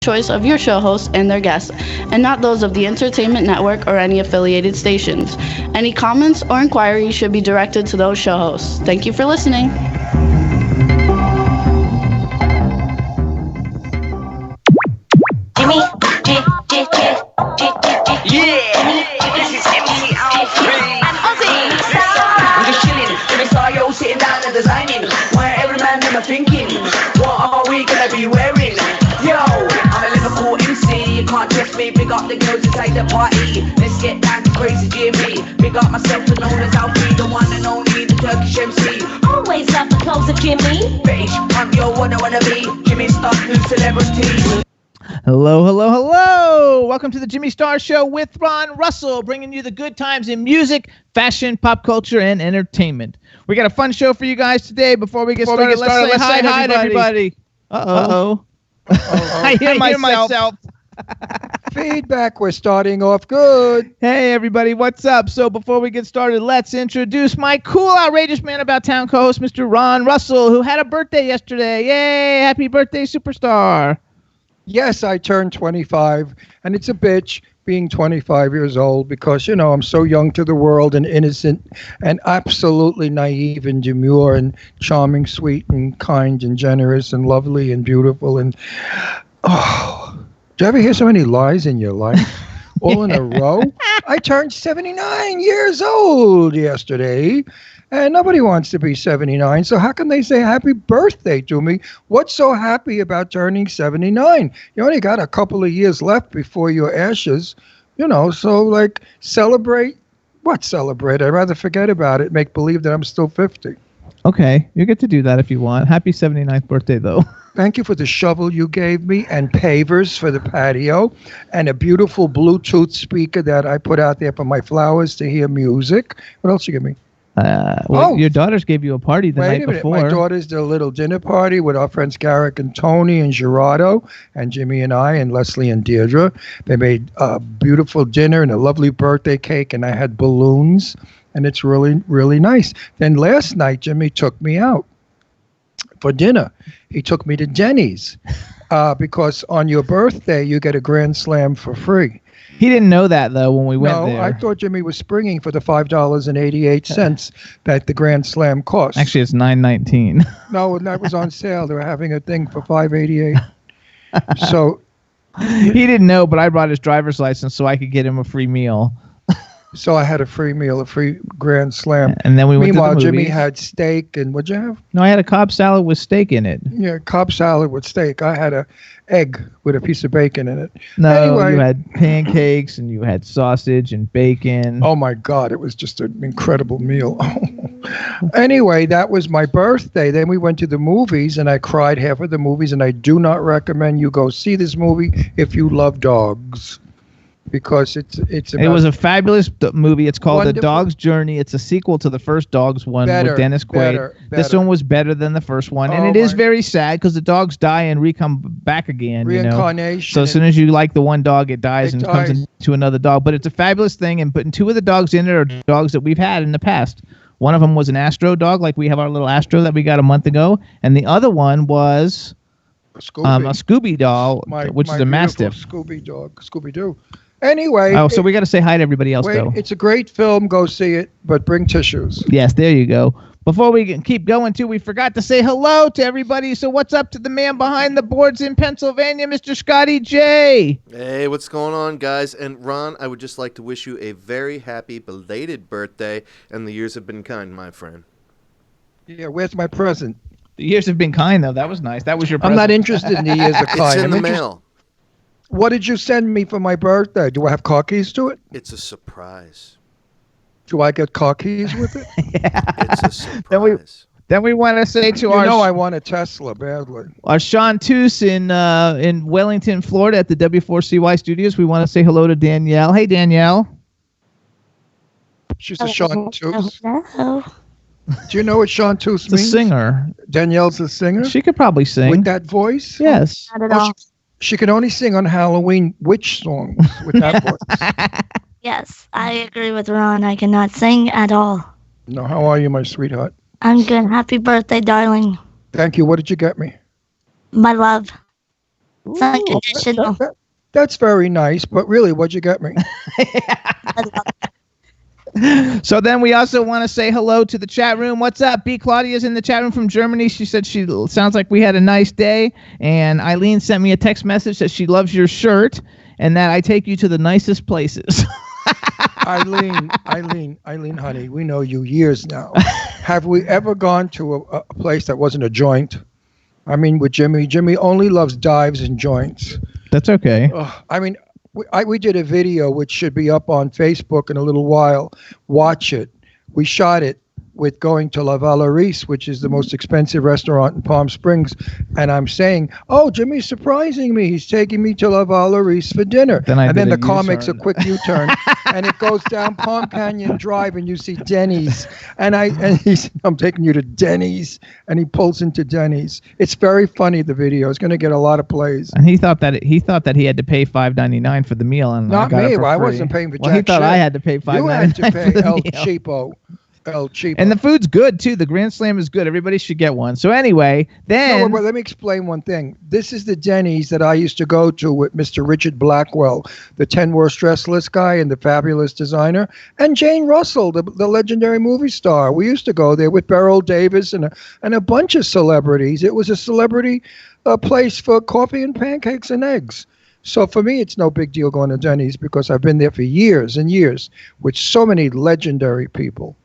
choice of your show hosts and their guests, and not those of the Entertainment Network or any affiliated stations. Any comments or inquiries should be directed to those show hosts. Thank you for listening. Jimmy, this is MC Alfred. I'm just chilling, Jimmy Sayo sitting down and designing. Why every man them are thinking, what are we gonna be wearing? Yo, I'm a Liverpool MC, you can't trust me. Big up the girls inside the party. Let's get down to crazy Jimmy. Big up myself and known as Alfie, the one and only, the Turkish MC. Always love the clothes of Jimmy. British, I'm your what I wanna be. Jimmy Star, new celebrity. Hello, hello, hello! Welcome to the Jimmy Star Show with Ron Russell, bringing you the good times in music, fashion, pop culture, and entertainment. We got a fun show for you guys today. Before we get started, let's say hi to everybody. Uh-oh. I hear myself. Feedback, we're starting off good. Hey, everybody, what's up? So before we get started, let's introduce my cool, outrageous man about town co-host, Mr. Ron Russell, who had a birthday yesterday. Yay! Happy birthday, superstar. Yes, I turned 25, and it's a bitch being 25 years old because, I'm so young to the world and innocent and absolutely naive and demure and charming, sweet and kind and generous and lovely and beautiful. And, do you ever hear so many lies in your life all in a row? I turned 79 years old yesterday. And nobody wants to be 79, so how can they say happy birthday to me? What's so happy about turning 79? You only got a couple of years left before your ashes, so celebrate. What celebrate? I'd rather forget about it, make believe that I'm still 50. Okay, you get to do that if you want. Happy 79th birthday, though. Thank you for the shovel you gave me and pavers for the patio and a beautiful Bluetooth speaker that I put out there for my flowers to hear music. What else you give me? Your daughters gave you a party the night before. My daughters did a little dinner party with our friends Garrick and Tony and Gerardo and Jimmy and I and Leslie and Deirdre. They made a beautiful dinner and a lovely birthday cake, and I had balloons, and it's really, really nice. Then last night, Jimmy took me out for dinner. He took me to Jenny's because on your birthday, you get a Grand Slam for free. He didn't know that, though, when we went there. No, I thought Jimmy was springing for the $5.88 that the Grand Slam cost. Actually, it's $9.19. No, that was on sale. They were having a thing for $5.88. So he didn't know, but I brought his driver's license so I could get him a free meal. So I had a free meal, a free Grand Slam. And then we went to the Meanwhile, movies. Jimmy had steak, and what'd you have? No, I had a Cobb salad with steak in it. Yeah, Cobb salad with steak. I had a egg with a piece of bacon in it. No, anyway, you had pancakes, and you had sausage and bacon. Oh, my God. It was just an incredible meal. Anyway, that was my birthday. Then we went to the movies, and I cried half of the movies, and I do not recommend you go see this movie if you love dogs. Because it's about, it was a fabulous movie. It's called Wonderful. The Dog's Journey. It's a sequel to the first Dogs one with Dennis Quaid. This one was better than the first one, and it is very sad because the dogs die and come back again. Reincarnation. So as soon as you like the one dog, it dies and comes into another dog. But it's a fabulous thing, and putting two of the dogs in it are dogs that we've had in the past. One of them was an Astro dog, like we have our little Astro that we got a month ago, and the other one was a Scooby doll, which is a Mastiff. Scooby-Doo. Anyway. So we got to say hi to everybody else, though. It's a great film. Go see it, but bring tissues. Yes, there you go. Before we keep going, too, we forgot to say hello to everybody. So what's up to the man behind the boards in Pennsylvania, Mr. Scotty J? Hey, what's going on, guys? And Ron, I would just like to wish you a very happy belated birthday, and the years have been kind, my friend. Yeah, where's my present? The years have been kind, though. That was nice. That was your present. I'm not interested in the years of kind. It's in the mail. What did you send me for my birthday? Do I have car keys to it? It's a surprise. Do I get car keys with it? Yeah. It's a surprise. Then we want to say to I want a Tesla badly. Our Sean Toos in Wellington, Florida at the W4CY studios. We want to say hello to Danielle. Hey, Danielle. She's a Sean Toos. Hello. Do you know what Sean Toos means? The singer. Danielle's a singer? She could probably sing. With that voice? Yes. Not at all. She can only sing on Halloween witch songs with that voice. Yes, I agree with Ron. I cannot sing at all. No, how are you, my sweetheart? I'm good. Happy birthday, darling. Thank you. What did you get me? My love. It's unconditional. That's very nice, but really, what'd you get me? So then we also want to say hello to the chat room. What's up? B. Claudia's in the chat room from Germany. She said she sounds like we had a nice day. And Eileen sent me a text message that she loves your shirt and that I take you to the nicest places. Eileen, honey, we know you years now. Have we ever gone to a place that wasn't a joint? I mean, with Jimmy only loves dives and joints. That's okay. I mean, we did a video which should be up on Facebook in a little while. Watch it. We shot it with going to La Valerise, which is the most expensive restaurant in Palm Springs. And I'm saying, oh, Jimmy's surprising me. He's taking me to La Valerise for dinner. And then the car makes a quick U-turn and it goes down Palm Canyon Drive and you see Denny's. And he's, I'm taking you to Denny's. And he pulls into Denny's. It's very funny, the video. It's going to get a lot of plays. And he thought that he had to pay $5.99 for the meal. And not I got me. it for I free. wasn't paying for jack he thought shit. I had to pay $5.99. You had to pay for the El meal. Cheapo. El Cheapo. And the food's good too. The Grand Slam is good. Everybody should get one. So anyway, then No, but let me explain one thing. This is the Denny's that I used to go to with Mr. Richard Blackwell, the 10 Worst Dressed List guy and the fabulous designer, and Jane Russell, the legendary movie star. We used to go there with Beryl Davis and a bunch of celebrities. It was a celebrity place for coffee and pancakes and eggs. So for me, it's no big deal going to Denny's because I've been there for years and years with so many legendary people.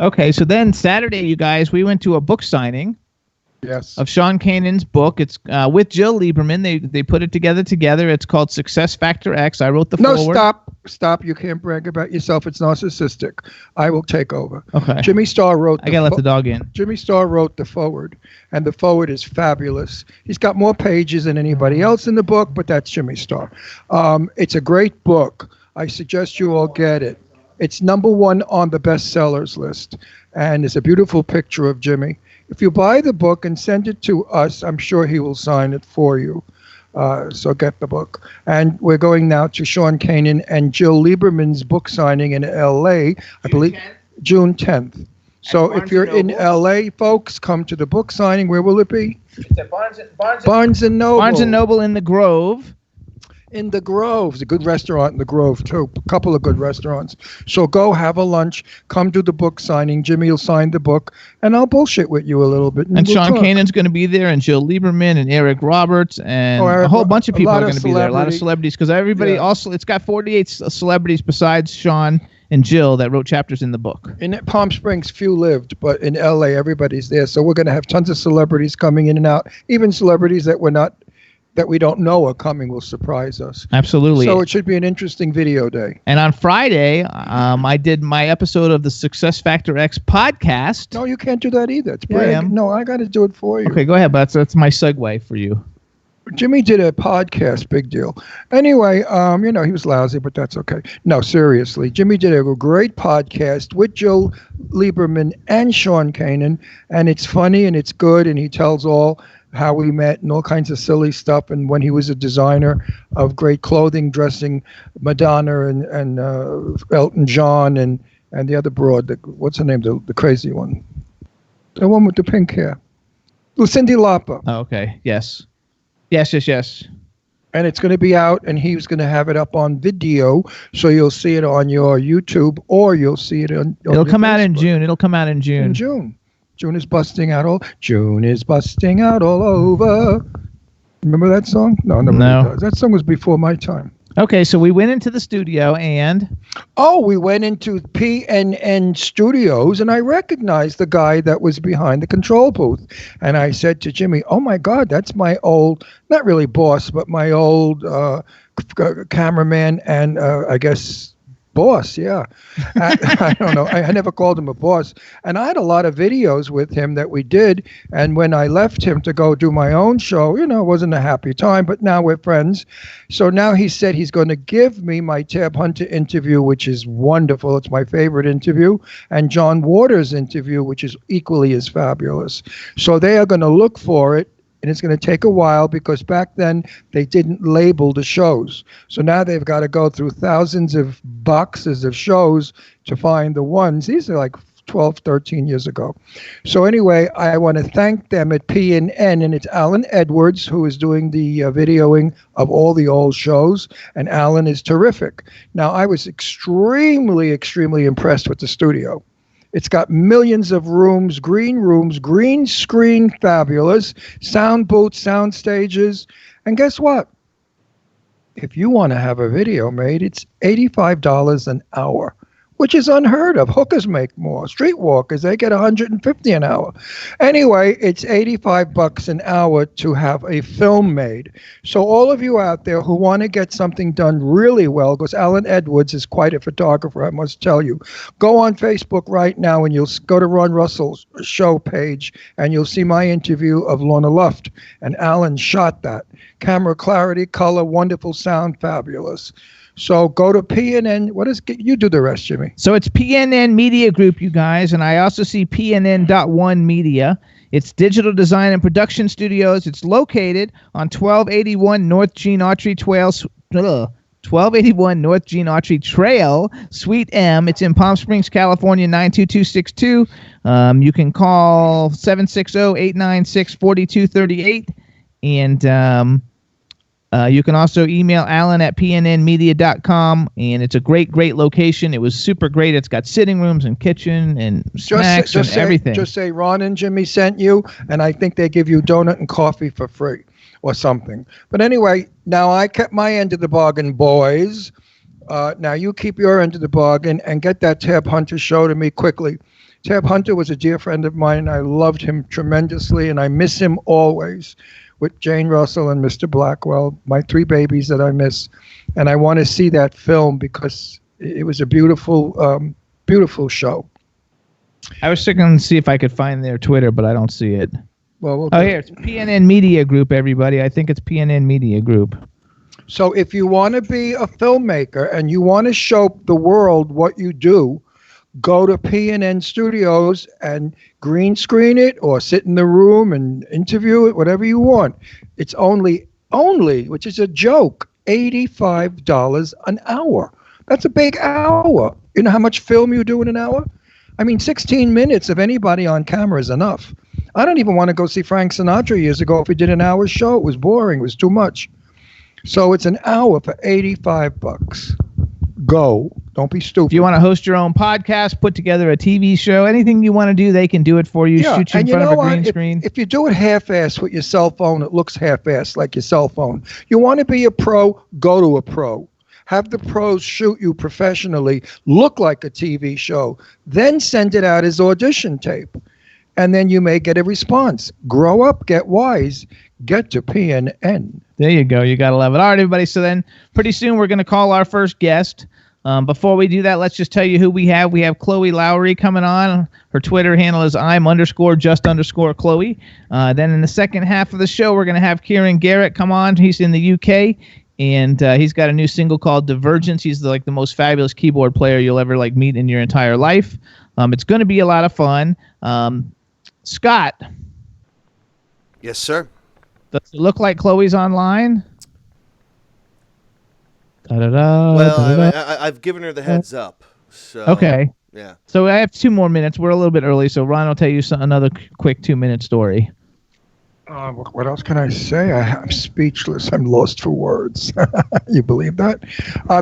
okay. So then Saturday, you guys, we went to a book signing. Yes. Of Sean Kanan's book. It's with Jill Lieberman. They put it together. It's called Success Factor X. I wrote the foreword. Stop. You can't brag about yourself. It's narcissistic. I will take over. Okay. Jimmy Starr wrote I gotta let the dog in. Jimmy Starr wrote the foreword, and the foreword is fabulous. He's got more pages than anybody else in the book, but that's Jimmy Starr. It's a great book. I suggest you all get it. It's #1 on the bestsellers list, and it's a beautiful picture of Jimmy. If you buy the book and send it to us, I'm sure he will sign it for you. So get the book. And we're going now to Sean Kanan and Jill Lieberman's book signing in L.A., I believe, June 10th. So if you're in L.A., folks, come to the book signing. Where will it be? It's at Barnes and Noble. Barnes and Noble in the Grove. In the Grove. It's a good restaurant in the Grove, too. A couple of good restaurants. So go have a lunch. Come to the book signing. Jimmy will sign the book, and I'll bullshit with you a little bit. And we'll Sean talk. Kanan's going to be there, and Jill Lieberman, and Eric Roberts, and a whole bunch of people are going to be there. A lot of celebrities, because everybody also, it's got 48 celebrities besides Sean and Jill that wrote chapters in the book. In Palm Springs, few lived, but in L.A., everybody's there. So we're going to have tons of celebrities coming in and out. Even celebrities that we don't know are coming will surprise us. Absolutely. So it should be an interesting video day. And on Friday, I did my episode of the Success Factor X podcast. No, you can't do that either. It's Yeah, I am. No, I got to do it for you. Okay, go ahead, but that's my segue for you. Jimmy did a podcast, big deal. Anyway, he was lousy, but that's okay. No, seriously, Jimmy did a great podcast with Jill Lieberman and Sean Kanan, and it's funny and it's good, and he tells all how we met and all kinds of silly stuff, and when he was a designer of great clothing, dressing Madonna and Elton John and the other broad, what's her name, the crazy one, the one with the pink hair, Cindy Lauper. Oh, okay, yes. And it's going to be out, and he's going to have it up on video, so you'll see it on your YouTube, or you'll see it on It'll come out in Facebook. June. It'll come out in June. In June. June is busting out all over. Remember that song? No, nobody does. That song was before my time. Okay, so we went into the studio and... we went into PNN Studios, and I recognized the guy that was behind the control booth. And I said to Jimmy, oh, my God, that's my old, not really boss, but my old cameraman and I guess... boss, yeah. I don't know. I never called him a boss. And I had a lot of videos with him that we did. And when I left him to go do my own show, it wasn't a happy time, but now we're friends. So now he said he's going to give me my Tab Hunter interview, which is wonderful. It's my favorite interview. And John Waters' interview, which is equally as fabulous. So they are going to look for it. And it's going to take a while because back then they didn't label the shows. So now they've got to go through thousands of boxes of shows to find the ones. These are like 12, 13 years ago. So anyway, I want to thank them at PNN, and it's Alan Edwards who is doing the videoing of all the old shows, and Alan is terrific. Now, I was extremely, extremely impressed with the studio. It's got millions of rooms, green screen, fabulous, sound booths, sound stages, and guess what? If you want to have a video made, it's $85 an hour, which is unheard of. Hookers make more. Streetwalkers, they get $150 an hour. Anyway, it's $85 an hour to have a film made. So all of you out there who want to get something done really well, because Alan Edwards is quite a photographer, I must tell you, go on Facebook right now and you'll go to Ron Russell's show page and you'll see my interview of Lorna Luft. And Alan shot that. Camera clarity, color, wonderful sound, fabulous. So go to PNN. You do the rest, Jimmy. So it's PNN Media Group, you guys, and I also see PNN.1 Media. It's digital design and production studios. It's located on 1281 North Gene Autry Trail, 1281 North Gene Autry Trail, Suite M. It's in Palm Springs, California, 92262. You can call 760-896-4238, and you can also email Alan at pnnmedia.com, and it's a great location. It was super great. It's got sitting rooms and kitchen and snacks and everything. Just say Ron and Jimmy sent you, and I think they give you donut and coffee for free or something. But anyway, now I kept my end of the bargain, boys. Now you keep your end of the bargain and get that Tab Hunter show to me quickly. Tab Hunter was a dear friend of mine. I loved him tremendously, and I miss him always. With Jane Russell and Mr. Blackwell, my 3 babies that I miss. And I want to see that film because it was a beautiful, beautiful show. I was checking to see if I could find their Twitter, but I don't see it. Well, here, it's PNN Media Group, everybody. I think it's PNN Media Group. So if you want to be a filmmaker and you want to show the world what you do, go to PNN Studios and green screen it or sit in the room and interview it, whatever you want. It's only, which is a joke, $85 an hour. That's a big hour. You know how much film you do in an hour? I mean, 16 minutes of anybody on camera is enough. I don't even want to go see Frank Sinatra years ago if he did an hour show. It was boring. It was too much. So it's an hour for $85. Go. Don't be stupid. If you want to host your own podcast, put together a TV show, anything you want to do, they can do it for you. Yeah, shoot you in front of a green screen. If you do it half-assed with your cell phone, it looks half-assed like your cell phone. You want to be a pro, go to a pro. Have the pros shoot you professionally, look like a TV show, then send it out as audition tape. And then you may get a response. Grow up, get wise, get to PNN. There you go. You got to love it. All right, everybody. So then pretty soon we're going to call our first guest. Before we do that, let's just tell you who we have. We have Chloe Lowry coming on. Her Twitter handle is I'm_just_Chloe. Then in the second half of the show, we're going to have Kieran Garrett come on. He's in the UK, and he's got a new single called Divergence. He's the most fabulous keyboard player you'll ever meet in your entire life. It's going to be a lot of fun. Scott. Yes, sir. Does it look like Chloe's online? Well, I've given her the heads up. So, okay. Yeah. So I have 2 more minutes. We're a little bit early, so Ron will tell you another quick 2-minute story. What else can I say? I'm speechless. I'm lost for words. You believe that?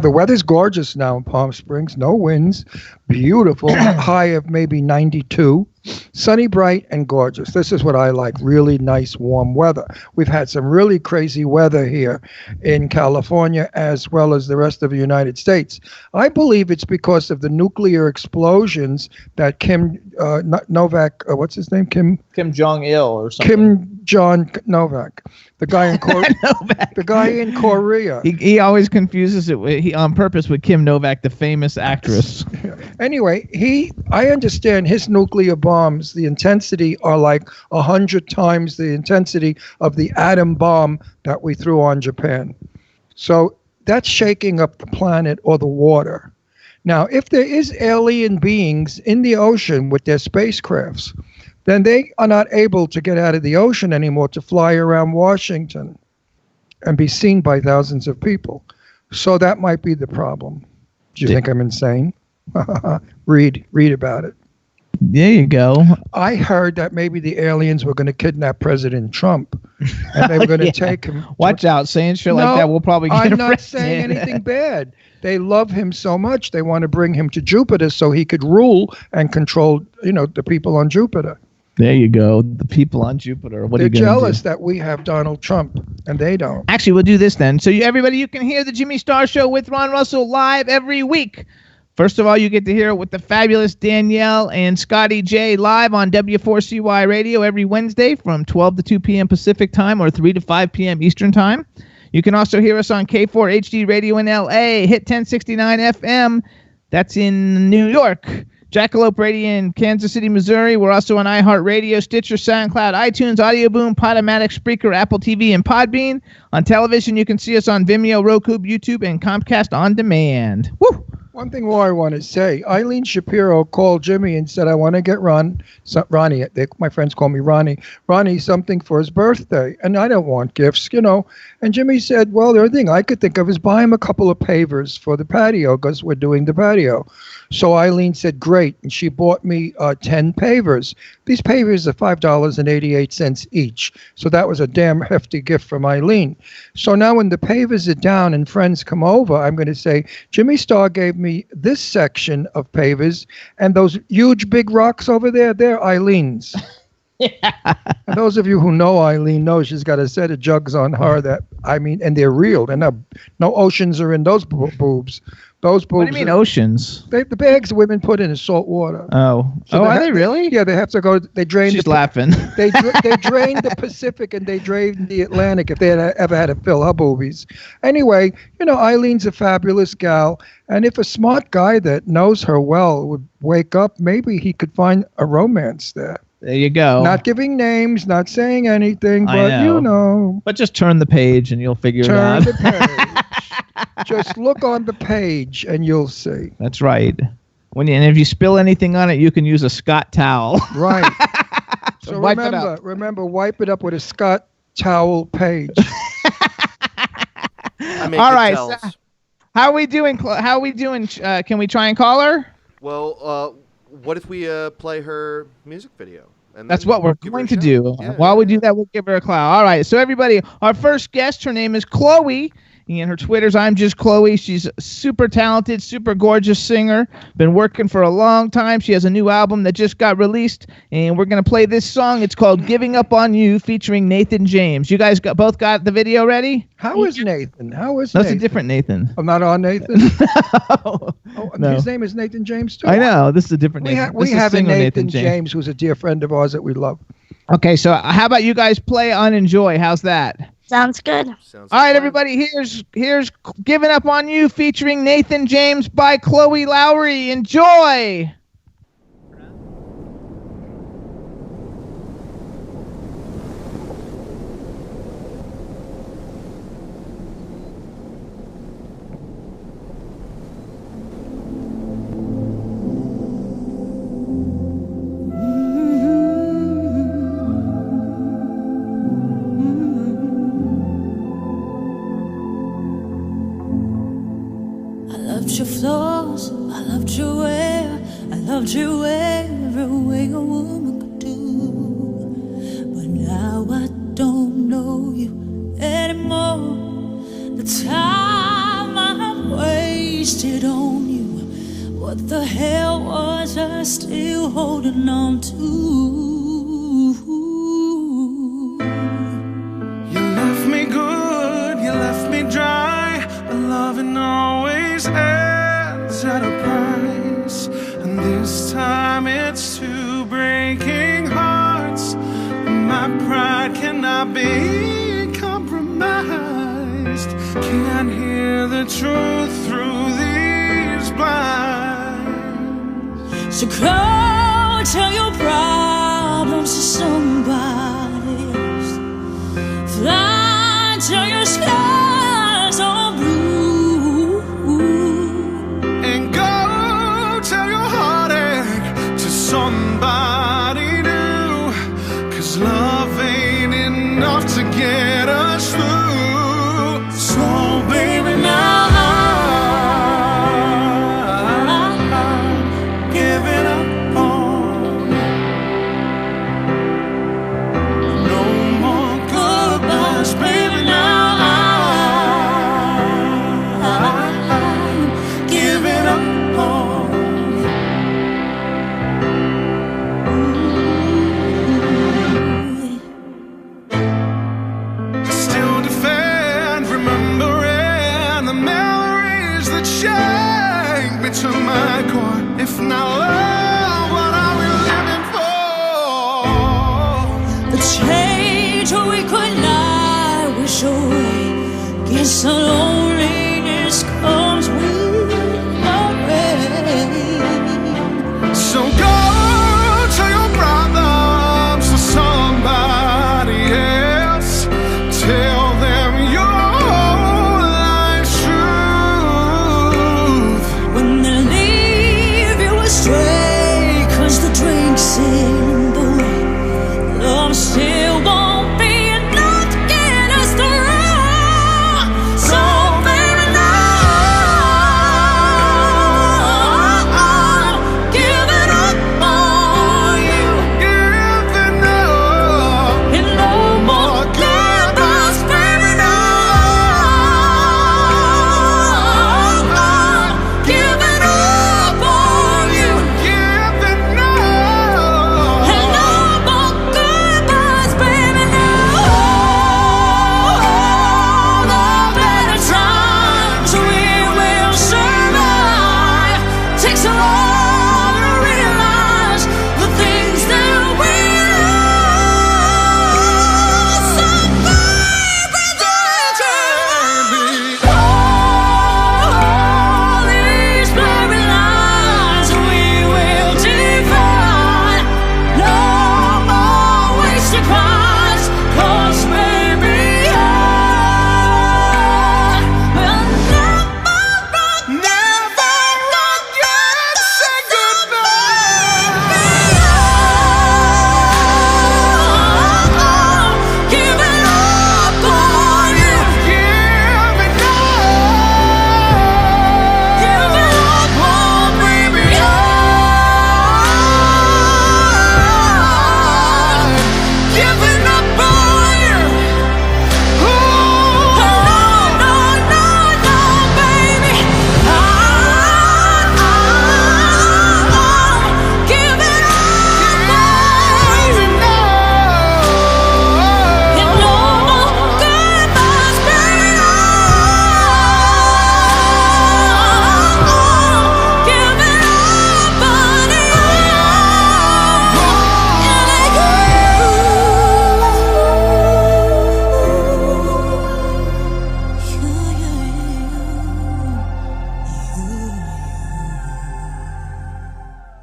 The weather's gorgeous now in Palm Springs. No winds. Beautiful. High of maybe 92. Sunny, bright, and gorgeous. This is what I like. Really nice, warm weather. We've had some really crazy weather here in California as well as the rest of the United States. I believe it's because of the nuclear explosions that Kim Novak, what's his name? Kim Jong-il or something. Kim Jong Novak. The guy in Korea. The guy in Korea. He always confuses it on purpose with Kim Novak, the famous actress. Anyway, I understand his nuclear bombs, the intensity are like 100 times the intensity of the atom bomb that we threw on Japan. So that's shaking up the planet or the water. Now, if there is alien beings in the ocean with their spacecrafts, then they are not able to get out of the ocean anymore to fly around Washington and be seen by thousands of people. So that might be the problem. Do you think I'm insane? Read about it. There you go. I heard that maybe the aliens were going to kidnap President Trump, and they were going to take him. Watch out, saying shit like that, we'll probably get I'm arrested. not saying anything bad. They love him so much, they want to bring him to Jupiter so he could rule and control, the people on Jupiter. There you go. The people on Jupiter. What They're are you gonna jealous do? that we have Donald Trump, and they don't. Actually, we'll do this then. So everybody, you can hear the Jimmy Star Show with Ron Russell live every week. First of all, you get to hear it with the fabulous Danielle and Scotty J live on W4CY Radio every Wednesday from 12 to 2 p.m. Pacific Time or 3 to 5 p.m. Eastern Time. You can also hear us on K4 HD Radio in L.A., Hit 1069 FM. That's in New York. Jackalope Radio in Kansas City, Missouri. We're also on iHeartRadio, Stitcher, SoundCloud, iTunes, Audio Boom, Podomatic, Spreaker, Apple TV, and Podbean. On television, you can see us on Vimeo, Roku, YouTube, and Comcast On Demand. Woo! One thing more I want to say. Eileen Shapiro called Jimmy and said, I want to get Ronnie, my friends call me Ronnie something for his birthday. And I don't want gifts, And Jimmy said, well, the only thing I could think of is buy him a couple of pavers for the patio because we're doing the patio. So Eileen said, great. And she bought me 10 pavers. These pavers are $5.88 each. So that was a damn hefty gift from Eileen. So now when the pavers are down and friends come over, I'm going to say, Jimmy Star gave me this section of pavers, and those huge big rocks over there, they're Eileen's. And those of you who know Eileen know she's got a set of jugs on her and they're real. They're not, no oceans are in those boobs. Those boobs. What do you mean oceans? The bags women put in is salt water. Oh. So are they really? Yeah, they have to go. They drain. She's laughing. They drained the Pacific and they drained the Atlantic if they had ever had to fill her boobies. Anyway, Eileen's a fabulous gal. And if a smart guy that knows her well would wake up, maybe he could find a romance there. There you go. Not giving names, not saying anything, but But just turn the page and you'll figure it out. Turn the page. Just look on the page and you'll see. That's right. And if you spill anything on it, you can use a Scott towel. Right. So wipe it up. remember, wipe it up with a Scott towel page. All right. So how are we doing? Can we try and call her? Well, what if we play her music video? And that's what we're going to do. Yeah, While we do that, we'll give her a clout. All right. So everybody, our first guest, her name is Chloe. And her Twitter's I'm Just Chloe. She's a super talented, super gorgeous singer. Been working for a long time. She has a new album that just got released. And we're going to play this song. It's called Giving Up on You featuring Nathan James. You guys both got the video ready? How is Nathan? That's a different Nathan. I'm not on Nathan? No. His name is Nathan James, too? I know. This is a different Nathan. We have a Nathan James who's a dear friend of ours that we love. Okay, so how about you guys play Unenjoy? How's that? Sounds good. All right, everybody, here's Giving Up on You featuring Nathan James by Chloe Lowry. Enjoy! Your flaws, I loved your way, I loved you every way a woman could do. But now I don't know you anymore. The time I wasted on you, what the hell was I still holding on to? You left me good, you left me dry, but loving always ends at a price. And this time it's two breaking hearts. My pride cannot be compromised. Can't hear the truth through these blinds. So go tell your problems to somebody else. Fly till your skies are blue. And go tell your heartache to somebody new. 'Cause love ain't enough to get us through. So baby, now I'm giving up on So loneliness comes with the rain. So go tell your problems to somebody else. Tell them your whole life's truth. When they leave you astray, 'cause the drink's in the way, love still won't be enough to get us through. So baby, now give it up on you. Giving up. And no more goodbyes, baby, now give it up on you. Giving up. And no more goodbyes, baby, now. The better times we will survive. Takes a lot to realize the things that we love. So baby, don't you all these blurry lines we will divide. No more wasted cries, 'cause baby, I will Never again say goodbye. give it up on you. Giving up. Give it up on baby, giving up on you. No, no, no, no, baby. Give it up on you. And no more goodbyes, baby. Give it up on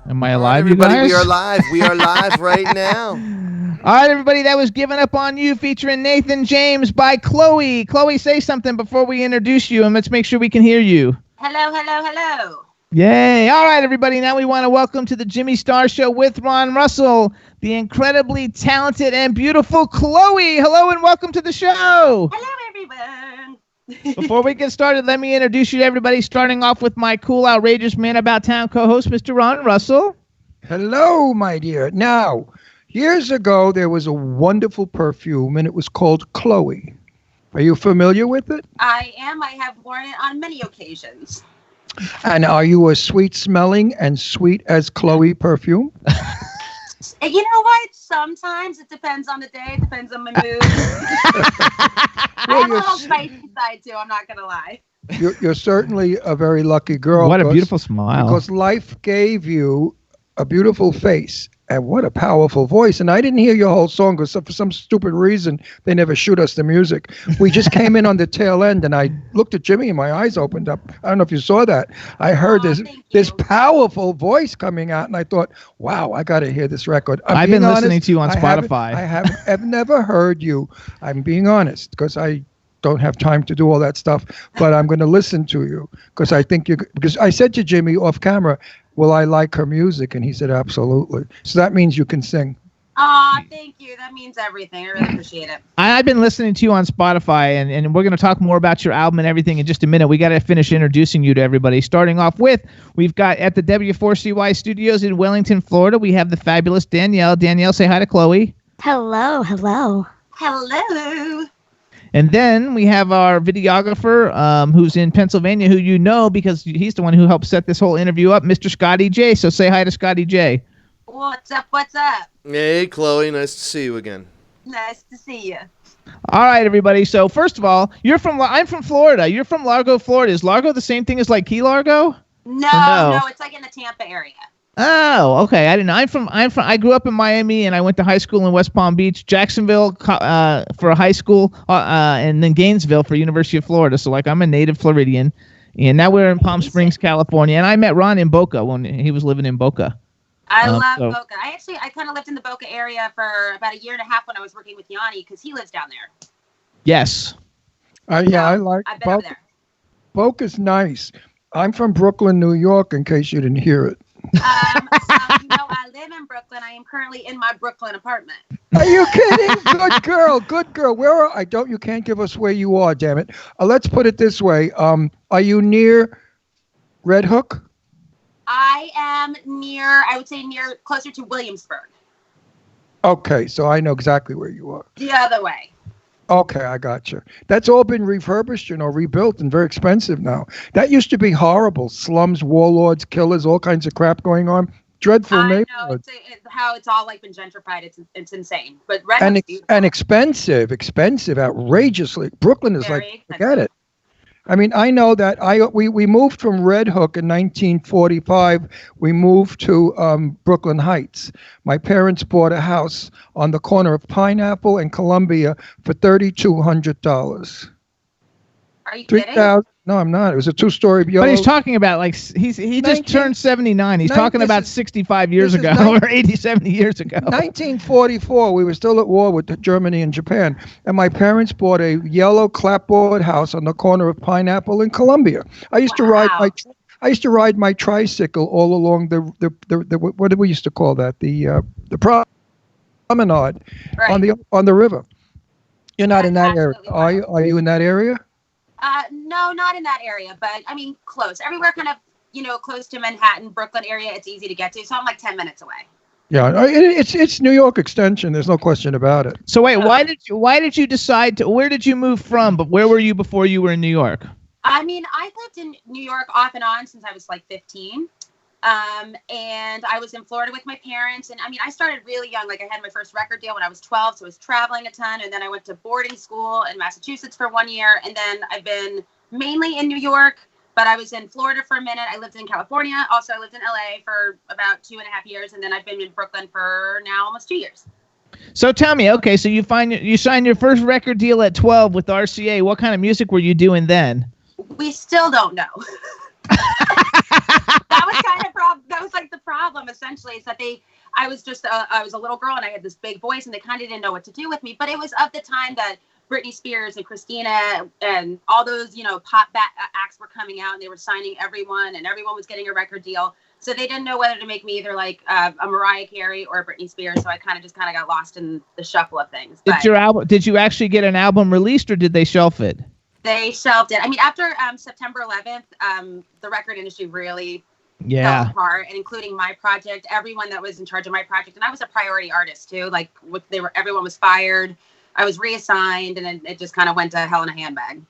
Am I alive, you Everybody, guys? we are live. We are live right now. All right, everybody, that was Giving Up on You featuring Nathan James by Chloe. Chloe, say something before we introduce you, and let's make sure we can hear you. Hello, hello, hello. Yay. All right, everybody, now we want to welcome to the Jimmy Star Show with Ron Russell, the incredibly talented and beautiful Chloe. Hello and welcome to the show. Hello, everyone. Before we get started, let me introduce you to everybody, starting off with my cool, outrageous man about town co-host, Mr. Ron Russell. Hello, my dear. Now, years ago, there was a wonderful perfume, and it was called Chloe. Are you familiar with it? I am. I have worn it on many occasions. And are you a sweet-smelling and sweet as Chloe perfume? And you know what? Sometimes it depends on the day. It depends on my mood. I have a little spicy side, too. I'm not going to lie. You're certainly a very lucky girl. What a beautiful smile. Because life gave you a beautiful face and what a powerful voice. And I didn't hear your whole song because for some stupid reason, they never shoot us the music. We just came in on the tail end and I looked at Jimmy and my eyes opened up. I don't know if you saw that. I heard this powerful voice coming out and I thought, wow, I got to hear this record. I've been listening to you on Spotify. I've never heard you. I'm being honest because I don't have time to do all that stuff, but I'm going to listen to you because I think because I said to Jimmy off camera, will I like her music? And he said, absolutely. So that means you can sing. Aw, thank you. That means everything. I really appreciate it. I've been listening to you on Spotify, and we're going to talk more about your album and everything in just a minute. We got to finish introducing you to everybody. Starting off with, we've got at the W4CY studios in Wellington, Florida, we have the fabulous Danielle. Danielle, say hi to Chloe. Hello, hello. Hello. And then we have our videographer who's in Pennsylvania, who you know because he's the one who helped set this whole interview up, Mr. Scotty J. So say hi to Scotty J. What's up? What's up? Hey, Chloe. Nice to see you again. Nice to see you. All right, everybody. So first of all, I'm from Florida. You're from Largo, Florida. Is Largo the same thing as like Key Largo? No, it's like in the Tampa area. Oh, okay. I didn't know. I grew up in Miami, and I went to high school in West Palm Beach, Jacksonville for a high school, and then Gainesville for University of Florida. So like I'm a native Floridian, and now we're in Palm Springs, California. And I met Ron in Boca when he was living in Boca. I love Boca. I kind of lived in the Boca area for about a year and a half when I was working with Yanni because he lives down there. Yes. Yeah, I like I've been over Boca. there. Boca's nice. I'm from Brooklyn, New York, in case you didn't hear it. So, I live in Brooklyn. I am currently in my Brooklyn apartment. Are you kidding? Good girl, good girl. Where are you can't give us where you are, damn it. Let's put it this way. Are you near Red Hook? I am I would say closer to Williamsburg. Okay, so I know exactly where you are. The other way. Okay, I got you. That's all been refurbished, rebuilt and very expensive now. That used to be horrible. Slums, warlords, killers, all kinds of crap going on. Dreadful neighborhood. How it's all like been gentrified. It's insane. But Red And Hook's beautiful. and expensive, outrageously. Brooklyn is Very like, expensive. forget it. I mean, I know that we moved from Red Hook in 1945. We moved to Brooklyn Heights. My parents bought a house on the corner of Pineapple and Columbia for $3,200. Are you kidding? $3,000. No, I'm not. It was a two-story yellow. But he's talking about like he just turned 79. He's talking about 65 years this is ago or 80, 70 years ago. 1944, we were still at war with Germany and Japan, and my parents bought a yellow clapboard house on the corner of Pineapple and Columbia. I used to ride my tricycle all along the what did we used to call that? The promenade on the river. You're not in that area, are you? Are you in that area? No, not in that area, but I mean, close. Everywhere kind of, close to Manhattan, Brooklyn area, it's easy to get to. So I'm like 10 minutes away. Yeah, it's New York Extension. There's no question about it. So wait, why did you decide to? Where did you move from? But where were you before you were in New York? I mean, I lived in New York off and on since I was like 15. And I was in Florida with my parents. And I mean, I started really young. Like I had my first record deal when I was 12. So I was traveling a ton. And then I went to boarding school in Massachusetts for 1 year. And then I've been mainly in New York, but I was in Florida for a minute. I lived in California. Also, I lived in LA for about 2.5 years. And then I've been in Brooklyn for now almost 2 years. So tell me, okay, so you signed your first record deal at 12 with RCA. What kind of music were you doing then? We still don't know. That was like the problem essentially, is that I was a little girl and I had this big voice and they kind of didn't know what to do with me. But it was of the time that Britney Spears and Christina and all those, pop acts were coming out and they were signing everyone and everyone was getting a record deal. So they didn't know whether to make me either like a Mariah Carey or a Britney Spears. So I kind of got lost in the shuffle of things. Did you actually get an album released or did they shelf it? They shelved it. I mean, after September 11th, the record industry really fell apart, and including my project, everyone that was in charge of my project, and I was a priority artist too. Like everyone was fired. I was reassigned, and then it just kind of went to hell in a handbag.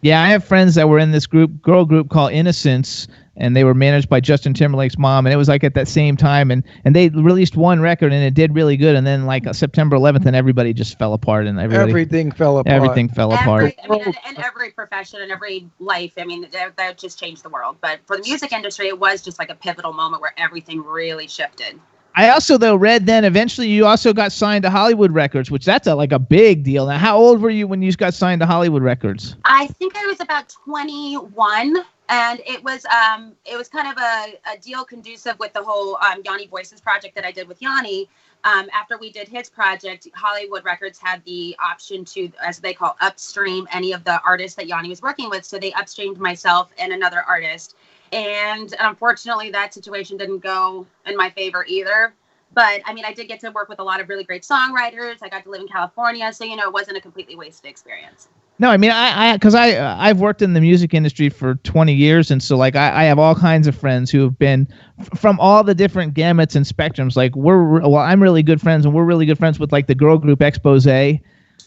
Yeah, I have friends that were in this girl group called Innocence, and they were managed by Justin Timberlake's mom, and it was like at that same time, and they released one record, and it did really good, and then like September 11th, and everybody just fell apart, and everything fell apart. Everything fell apart. In every profession and every life, I mean, that just changed the world. But for the music industry, it was just like a pivotal moment where everything really shifted. I also, though, read then eventually you also got signed to Hollywood Records, which that's like a big deal. Now, how old were you when you got signed to Hollywood Records? I think I was about 21, and it was kind of a deal conducive with the whole Yanni Voices project that I did with Yanni. After we did his project, Hollywood Records had the option to, as they call, upstream any of the artists that Yanni was working with. So they upstreamed myself and another artist. And unfortunately, that situation didn't go in my favor either. But I mean, I did get to work with a lot of really great songwriters. I got to live in California. So, it wasn't a completely wasted experience. No, I mean, I've worked in the music industry for 20 years. And so like, I have all kinds of friends who have been from all the different gamuts and spectrums. Like I'm really good friends, and we're really good friends with like the girl group Expose. And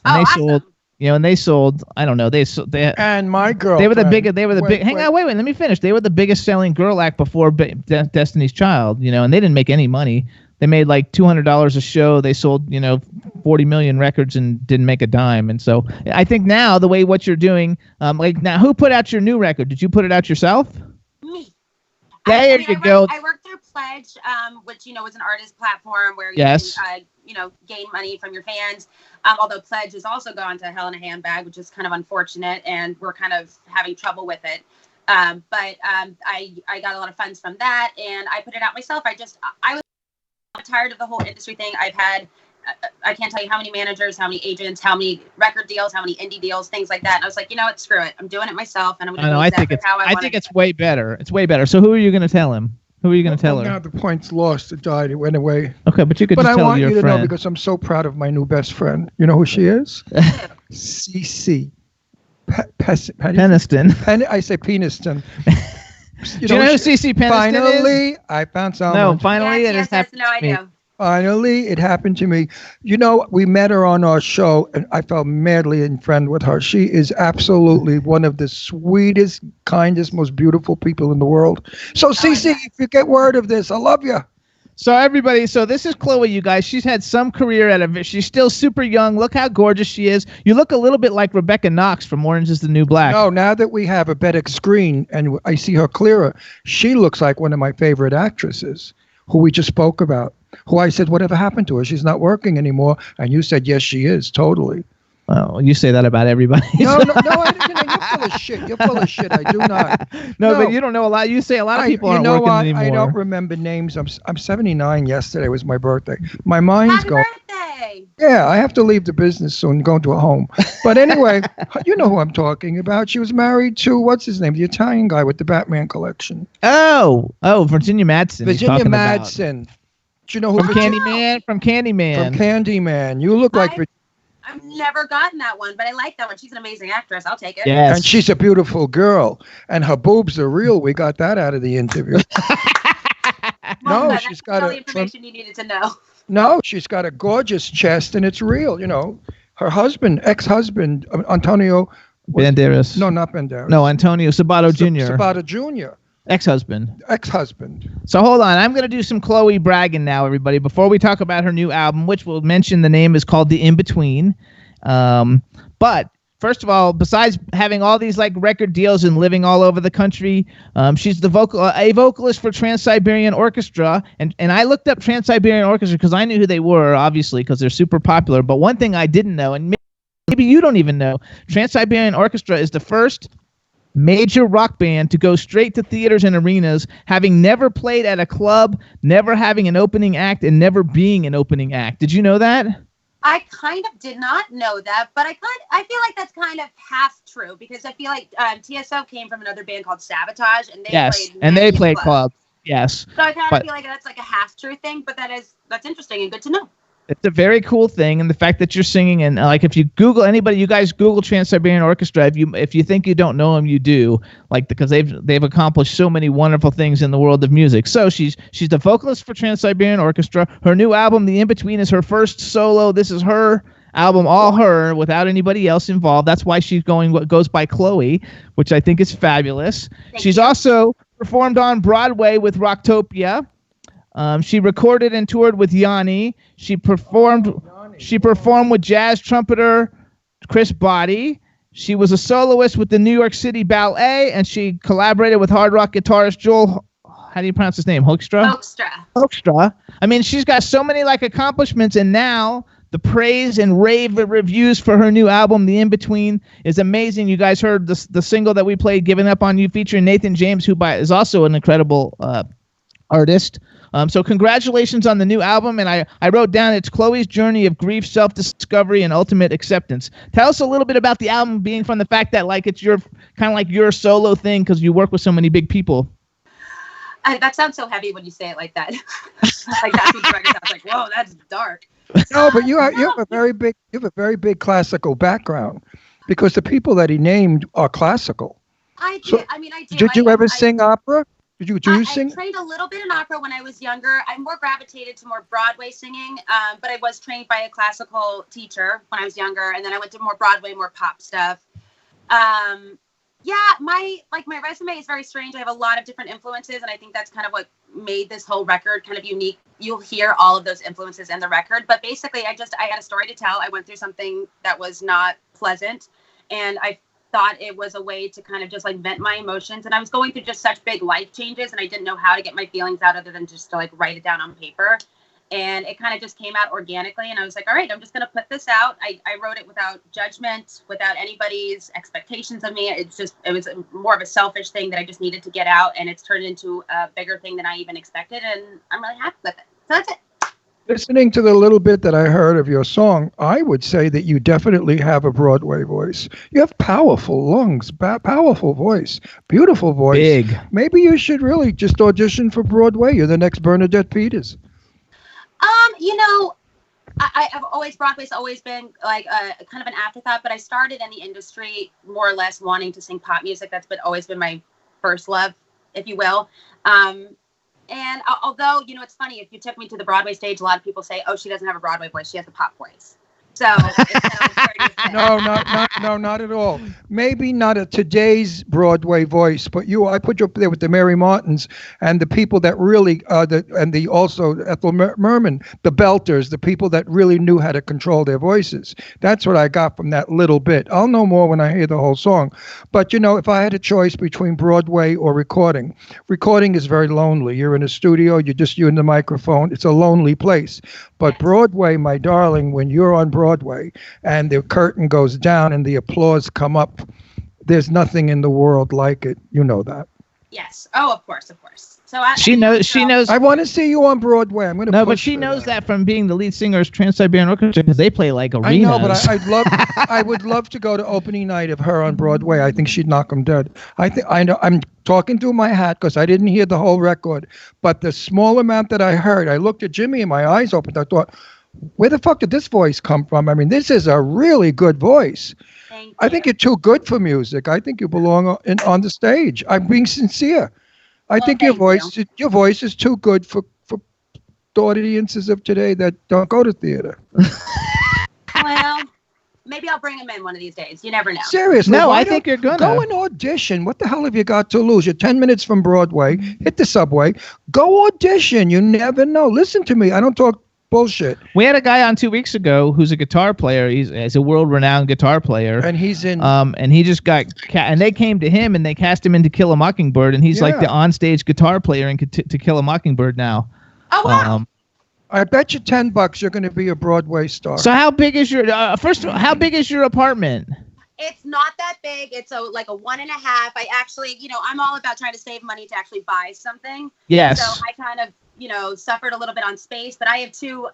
awesome. They sold, I don't know, and my girl. Hang on, wait, let me finish. They were the biggest selling girl act before Destiny's Child, and they didn't make any money. They made like $200 a show. They sold, 40 million records and didn't make a dime. And so I think now the way what you're doing, now who put out your new record? Did you put it out yourself? Me. There you go. I worked through Pledge, which was an artist platform where you Yes. can gain money from your fans. Although Pledge has also gone to hell in a handbag, which is kind of unfortunate, and we're kind of having trouble with it. But I got a lot of funds from that, and I put it out myself. I was tired of the whole industry thing. I've had, I can't tell you how many managers, how many agents, how many record deals, how many indie deals, things like that. And I was like, you know what, screw it. I'm doing it myself, and I'm going to do exactly how I want. I think it's way better. It's way better. So who are you going to tell him? Who are you going to tell her? Now the point's lost. It died. It went away. Okay, but you could But just I tell want your you to friend. know because I'm so proud of my new best friend. You know who she is? CC. Peniston. I say Peniston. Do you know who CC Peniston finally, is? I found someone. No, finally it has happened no, to me. I do. Finally, it happened to me. We met her on our show, and I fell madly in friend with her. She is absolutely one of the sweetest, kindest, most beautiful people in the world. So, Cece, if you get word of this, I love you. So everybody, this is Chloe, you guys. She's had some career she's still super young. Look how gorgeous she is. You look a little bit like Rebecca Knox from Orange is the New Black. No, now that we have a better screen and I see her clearer, she looks like one of my favorite actresses who we just spoke about, who I said, whatever happened to her? She's not working anymore. And you said, yes, she is, totally. Oh, you say that about everybody. No, you're full of shit. You're full of shit. I do not. No, but you don't know a lot. You say a lot of people aren't working anymore. I don't remember names. I'm 79. Yesterday was my birthday. My mind's going. Happy birthday! Yeah, I have to leave the business soon and go into a home. But anyway, you know who I'm talking about. She was married to, what's his name? The Italian guy with the Batman collection. Oh, Virginia Madsen. Virginia Madsen. Do you know who? From Candyman? From Candyman. You look like I've never gotten that one, but I like that one. She's an amazing actress. I'll take it. Yes. And she's a beautiful girl. And her boobs are real. We got that out of the interview. No, she's got all the information you needed to know. No, she's got a gorgeous chest, and it's real. Her husband, ex-husband, Antonio Banderas. No, not Banderas. No, Antonio Sabato Jr. Sabato Jr. Ex-husband. So hold on. I'm going to do some Chloe bragging now, everybody, before we talk about her new album, which we'll mention the name is called The In-Between. But first of all, besides having all these record deals and living all over the country, she's a vocalist for Trans-Siberian Orchestra. And I looked up Trans-Siberian Orchestra because I knew who they were, obviously, because they're super popular. But one thing I didn't know, and maybe you don't even know, Trans-Siberian Orchestra is the first major rock band to go straight to theaters and arenas, having never played at a club, never having an opening act, and never being an opening act. Did you know that? I kind of did not know that, but I feel like that's kind of half true because I feel like TSO came from another band called Sabotage, and they played clubs. Yes. So I kind of feel like that's like a half true thing, but that's interesting and good to know. It's a very cool thing, and the fact that you're singing, and if you Google anybody, you guys Google Trans-Siberian Orchestra. If you think you don't know them, you do, because they've accomplished so many wonderful things in the world of music. So she's the vocalist for Trans-Siberian Orchestra. Her new album, The In-Between, is her first solo. This is her album, all her, without anybody else involved. That's why she's goes by Chloe, which I think is fabulous. She's also performed on Broadway with Rocktopia. She recorded and toured with Yanni. She performed with jazz trumpeter Chris Botti. She was a soloist with the New York City Ballet, and she collaborated with hard rock guitarist Joel. How do you pronounce his name? Hoekstra. I mean, she's got so many accomplishments, and now the praise and rave reviews for her new album, The In-Between, is amazing. You guys heard the single that we played, "Giving Up on You," featuring Nathan James, who is also an incredible artist. So congratulations on the new album, and I wrote down it's Chloe's journey of grief, self-discovery, and ultimate acceptance. Tell us a little bit about the album, being from the fact that it's your kind of your solo thing because you work with so many big people. That sounds so heavy when you say it like that. That's what the record sounds like. Whoa, that's dark. No, but you have a very big classical background because the people that he named are classical. I do. Did you ever sing opera? Did you sing? I trained a little bit in opera when I was younger. I more gravitated to more Broadway singing, but I was trained by a classical teacher when I was younger, and then I went to more Broadway, more pop stuff. My resume is very strange. I have a lot of different influences, and I think that's kind of what made this whole record kind of unique. You'll hear all of those influences in the record, but basically I had a story to tell. I went through something that was not pleasant, and I thought it was a way to kind of just like vent my emotions. And I was going through just such big life changes, and I didn't know how to get my feelings out other than just to like write it down on paper. And it kind of just came out organically. And I was like, all right, I'm just going to put this out. I wrote it without judgment, without anybody's expectations of me. It was more of a selfish thing that I just needed to get out. And it's turned into a bigger thing than I even expected. And I'm really happy with it. So that's it. Listening to the little bit that I heard of your song, I would say that you definitely have a Broadway voice. You have powerful lungs, powerful voice, beautiful voice. Big. Maybe you should really just audition for Broadway. You're the next Bernadette Peters. You know, I've always, Broadway's always been like a kind of an afterthought, but I started in the industry more or less wanting to sing pop music. That's always been my first love, if you will. And although, you know, it's funny, if you took me to the Broadway stage, a lot of people say, oh, she doesn't have a Broadway voice. She has a pop voice. So No, not at all. Maybe not a today's Broadway voice, but I put you up there with the Mary Martins and the people that really, also Ethel Merman, the belters, the people that really knew how to control their voices. That's what I got from that little bit. I'll know more when I hear the whole song. But, you know, if I had a choice between Broadway or recording is very lonely. You're in a studio, you and the microphone. It's a lonely place. But Broadway, my darling, when you're on Broadway and the curtain goes down and the applause come up, there's nothing in the world like it. You know that. Yes. Oh, of course. So She knows. I want to see you on Broadway. I'm going to. No, but she knows that from being the lead singer of Trans-Siberian Orchestra, because they play like arenas. I know, but I would love to go to opening night of her on Broadway. I think she'd knock them dead. I know. I'm talking through my hat because I didn't hear the whole record, but the small amount that I heard, I looked at Jimmy and my eyes opened. I thought, where the fuck did this voice come from? I mean, this is a really good voice. I think you're too good for music. I think you belong on the stage. I'm being sincere. I think your voice is too good for the audiences of today that don't go to theater. Well, maybe I'll bring him in one of these days. You never know. Seriously. No, I think you're gonna. Go and audition. What the hell have you got to lose? You're 10 minutes from Broadway. Hit the subway. Go audition. You never know. Listen to me. I don't talk bullshit. We had a guy on 2 weeks ago who's a guitar player. He's a world-renowned guitar player, and he's in. And he just got and they came to him and they cast him in To Kill a Mockingbird, and he's like the onstage guitar player in To Kill a Mockingbird now. Oh wow! I bet you $10 you're going to be a Broadway star. So how big is your first of all, how big is your apartment? It's not that big. It's like a 1.5. I actually, you know, I'm all about trying to save money to actually buy something. Yes. So I kind of, you know, suffered a little bit on space, but I have two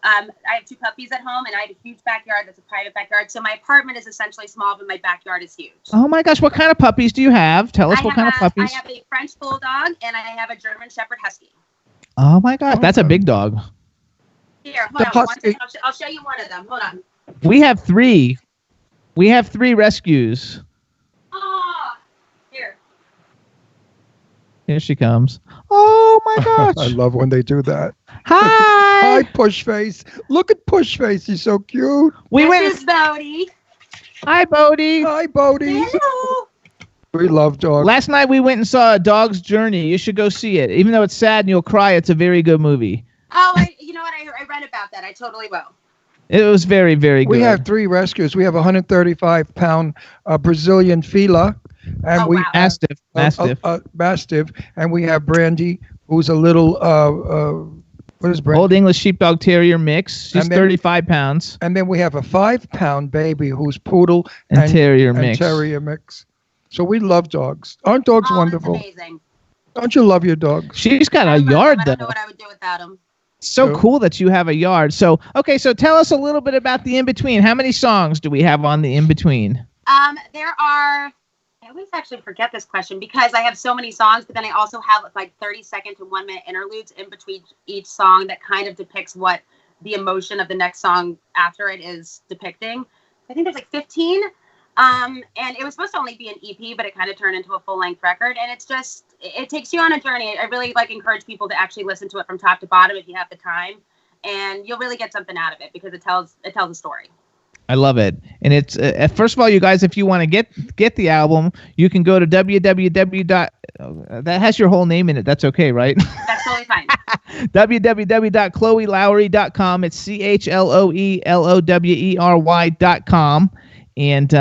puppies at home, and I have a huge backyard that's a private backyard. So my apartment is essentially small, but my backyard is huge. Oh my gosh, what kind of puppies do you have? Tell us what kind of puppies. I have a French Bulldog, and I have a German Shepherd Husky. Oh my gosh, that's a big dog. Here, hold on. One second. I'll show you one of them. Hold on. We have 3. We have 3 rescues. Oh, here. Here she comes. Oh my gosh. I love when they do that. Hi. Hi, Pushface. Look at Pushface. He's so cute. This is Bodie. Hi, Bodie. Hi, Bodie. Hello. We love dogs. Last night we went and saw A Dog's Journey. You should go see it. Even though it's sad and you'll cry, it's a very good movie. Oh, you know what? I read about that. I totally will. It was very, very good. We have 3 rescues. We have a 135-pound Brazilian Fila. And wow. Mastiff. And we have Brandy, who's a little, what is Brandy? Old English Sheepdog Terrier mix. She's 35 pounds. And then we have a 5-pound baby who's Poodle and Terrier mix. So we love dogs. Aren't dogs wonderful? That's amazing. Don't you love your dogs? She's got a yard, though. I don't know what I would do without them. So cool that you have a yard. So, okay, so tell us a little bit about the In-Between. How many songs do we have on the In-Between? There are, I always actually forget this question because I have so many songs, but then I also have like 30-second to 1-minute interludes in between each song that kind of depicts what the emotion of the next song after it is depicting. I think there's like 15. And it was supposed to only be an EP, but it kind of turned into a full-length record. And it's just, it takes you on a journey. I really encourage people to actually listen to it from top to bottom if you have the time, and you'll really get something out of it because it tells a story. I love it. And it's first of all, you guys, if you want to get the album, you can go to that has your whole name in it. That's okay, right? That's totally fine. www.chloelowry.com. It's CHLOELOWERY.com. And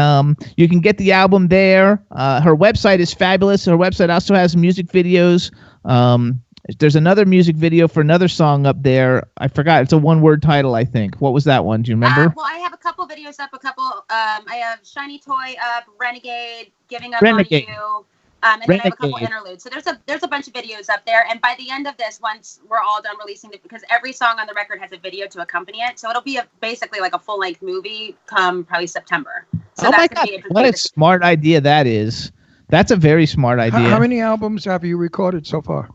you can get the album there. Her website is fabulous. Her website also has music videos. There's another music video for another song up there. I forgot. It's a one-word title, I think. What was that one? Do you remember? Well, I have a couple videos up. I have Shiny Toy up, Renegade, Giving Up Renegade. on You, and then I have a couple interludes. So there's a bunch of videos up there. And by the end of this, once we're all done releasing it, because every song on the record has a video to accompany it, so it'll be basically like a full-length movie come probably September. So Oh my that's gonna God! be interesting What a to see. smart idea that is. That's a very smart idea. How many albums have you recorded so far?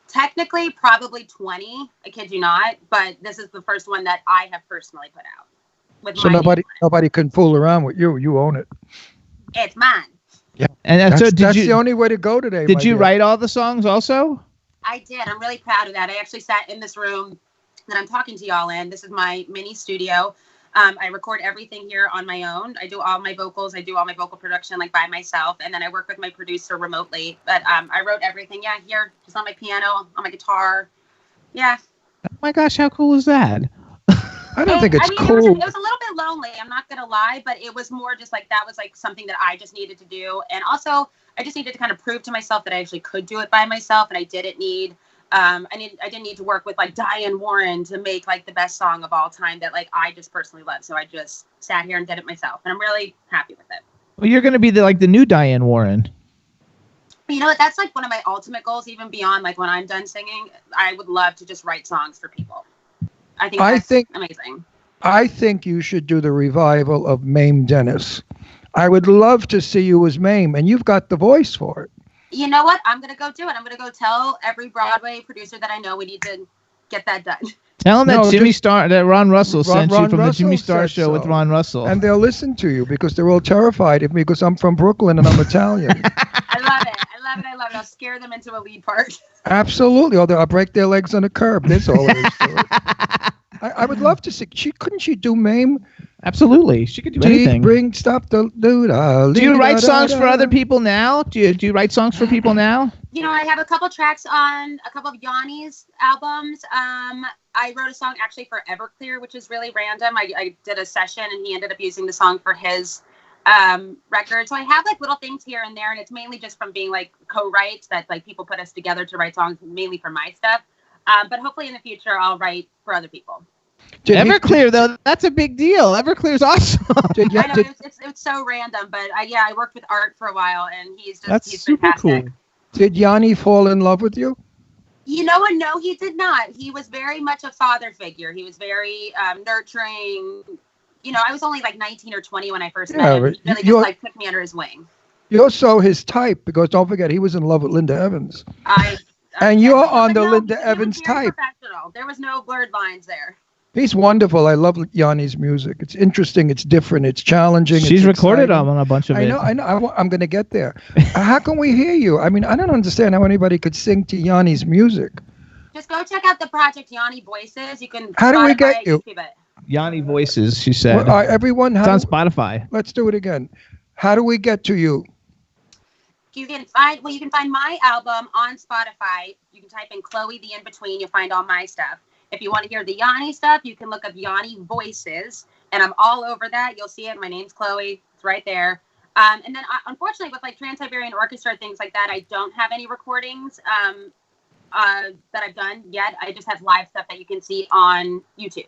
Technically, probably 20. I kid you not. But this is the first one that I have personally put out. With So my name nobody can fool around with you. You own it. on it. It's mine. Yeah. And That's, so did that's you the only way to go today. did my you dear. write all the songs also? I did. I'm really proud of that. I actually sat in this room that I'm talking to y'all in. This is my mini studio. I record everything here on my own. I do all my vocals. I do all my vocal production like by myself. And then I work with my producer remotely. But I wrote everything, here, just on my piano, on my guitar. Yeah. Oh my gosh, how cool is that? I don't think it's It cool. was a little bit lonely. I'm not going to lie. But it was more just like that was like something that I just needed to do. And also, I just needed to kind of prove to myself that I actually could do it by myself. And I didn't need I didn't need to work with like Diane Warren to make like the best song of all time that like I just personally love. So I just sat here and did it myself, and I'm really happy with it. Well, you're going to be the new Diane Warren. You know what? That's like one of my ultimate goals, even beyond like when I'm done singing. I would love to just write songs for people. I think amazing. I think you should do the revival of Mame Dennis. I would love to see you as Mame, and you've got the voice for it. You know what? I'm going to go do it. I'm going to go tell every Broadway producer that I know we need to get that done. Tell him that Ron Russell sent you from the Russell Jimmy Star said Show with so. Ron Russell. And they'll listen to you because they're all terrified of me because I'm from Brooklyn and I'm Italian. I love it. I'll scare them into a lead part. Absolutely. Although I'll break their legs on a curb. That's all it is to it. I would love to see. Couldn't she do Mame? Absolutely. She could do anything. Stop the dude. Do you write songs for other people now? Do you write songs for people now? You know, I have a couple tracks on a couple of Yanni's albums. I wrote a song actually for Everclear, which is really random. I did a session and he ended up using the song for his record. So I have like little things here and there, and it's mainly just from being like co-writes that like people put us together to write songs mainly for my stuff. But hopefully in the future I'll write for other people. Everclear, though, that's a big deal. Everclear's awesome. I know it's so random, but I worked with Art for a while, and he's super fantastic. cool. Did Yanni fall in love with you? You know what? No, he did not. He was very much a father figure. He was very nurturing. You know, I was only like 19 or 20 when I first met him. He really just like took me under his wing. You're so his type because don't forget he was in love with Linda Evans. And you're on the Linda Evans type. There was no blurred lines there. He's wonderful. I love Yanni's music. It's interesting. It's different. It's challenging. She's it's recorded exciting. on a bunch of it. I know. I'm going to get there. How can we hear you? I mean, I don't understand how anybody could sing to Yanni's music. Just go check out the project Yanni Voices. You can. How do we get you? Yanni Voices, she said. Well, everyone. It's on Spotify. Let's do it again. How do we get to you? You can find my album on Spotify. You can type in Chloe the In Between. You'll find all my stuff. If you want to hear the Yanni stuff, you can look up Yanni Voices, and I'm all over that. You'll see it. My name's Chloe. It's right there. And then, unfortunately, with like Trans-Siberian Orchestra things like that, I don't have any recordings that I've done yet. I just have live stuff that you can see on YouTube.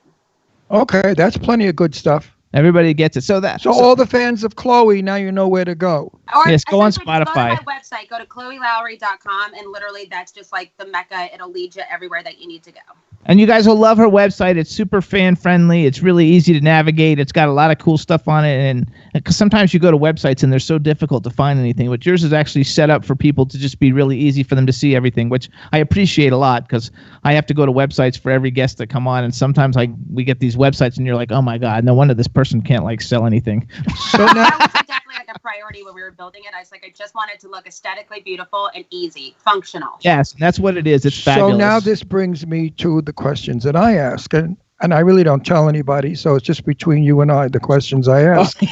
Okay, that's plenty of good stuff. Everybody gets it. So all the fans of Chloe, now you know where to go. Or yes, go on Spotify. Spotify. Go to my website. Go to ChloeLowry.com, and literally that's just like the Mecca. It'll lead you everywhere that you need to go. And you guys will love her website. It's super fan friendly. It's really easy to navigate. It's got a lot of cool stuff on it. And because sometimes you go to websites and they're so difficult to find anything, but yours is actually set up for people to just be really easy for them to see everything, which I appreciate a lot because I have to go to websites for every guest that come on. And sometimes we get these websites and you're like, oh my God, no wonder this person can't like sell anything. So now, that was definitely like a priority when we were building it. I was like, I just wanted to look aesthetically beautiful and easy, functional. Yes, that's what it is. It's fabulous. So now this brings me to the questions that I ask, and I really don't tell anybody, so it's just between you and I, the questions I ask. Oh,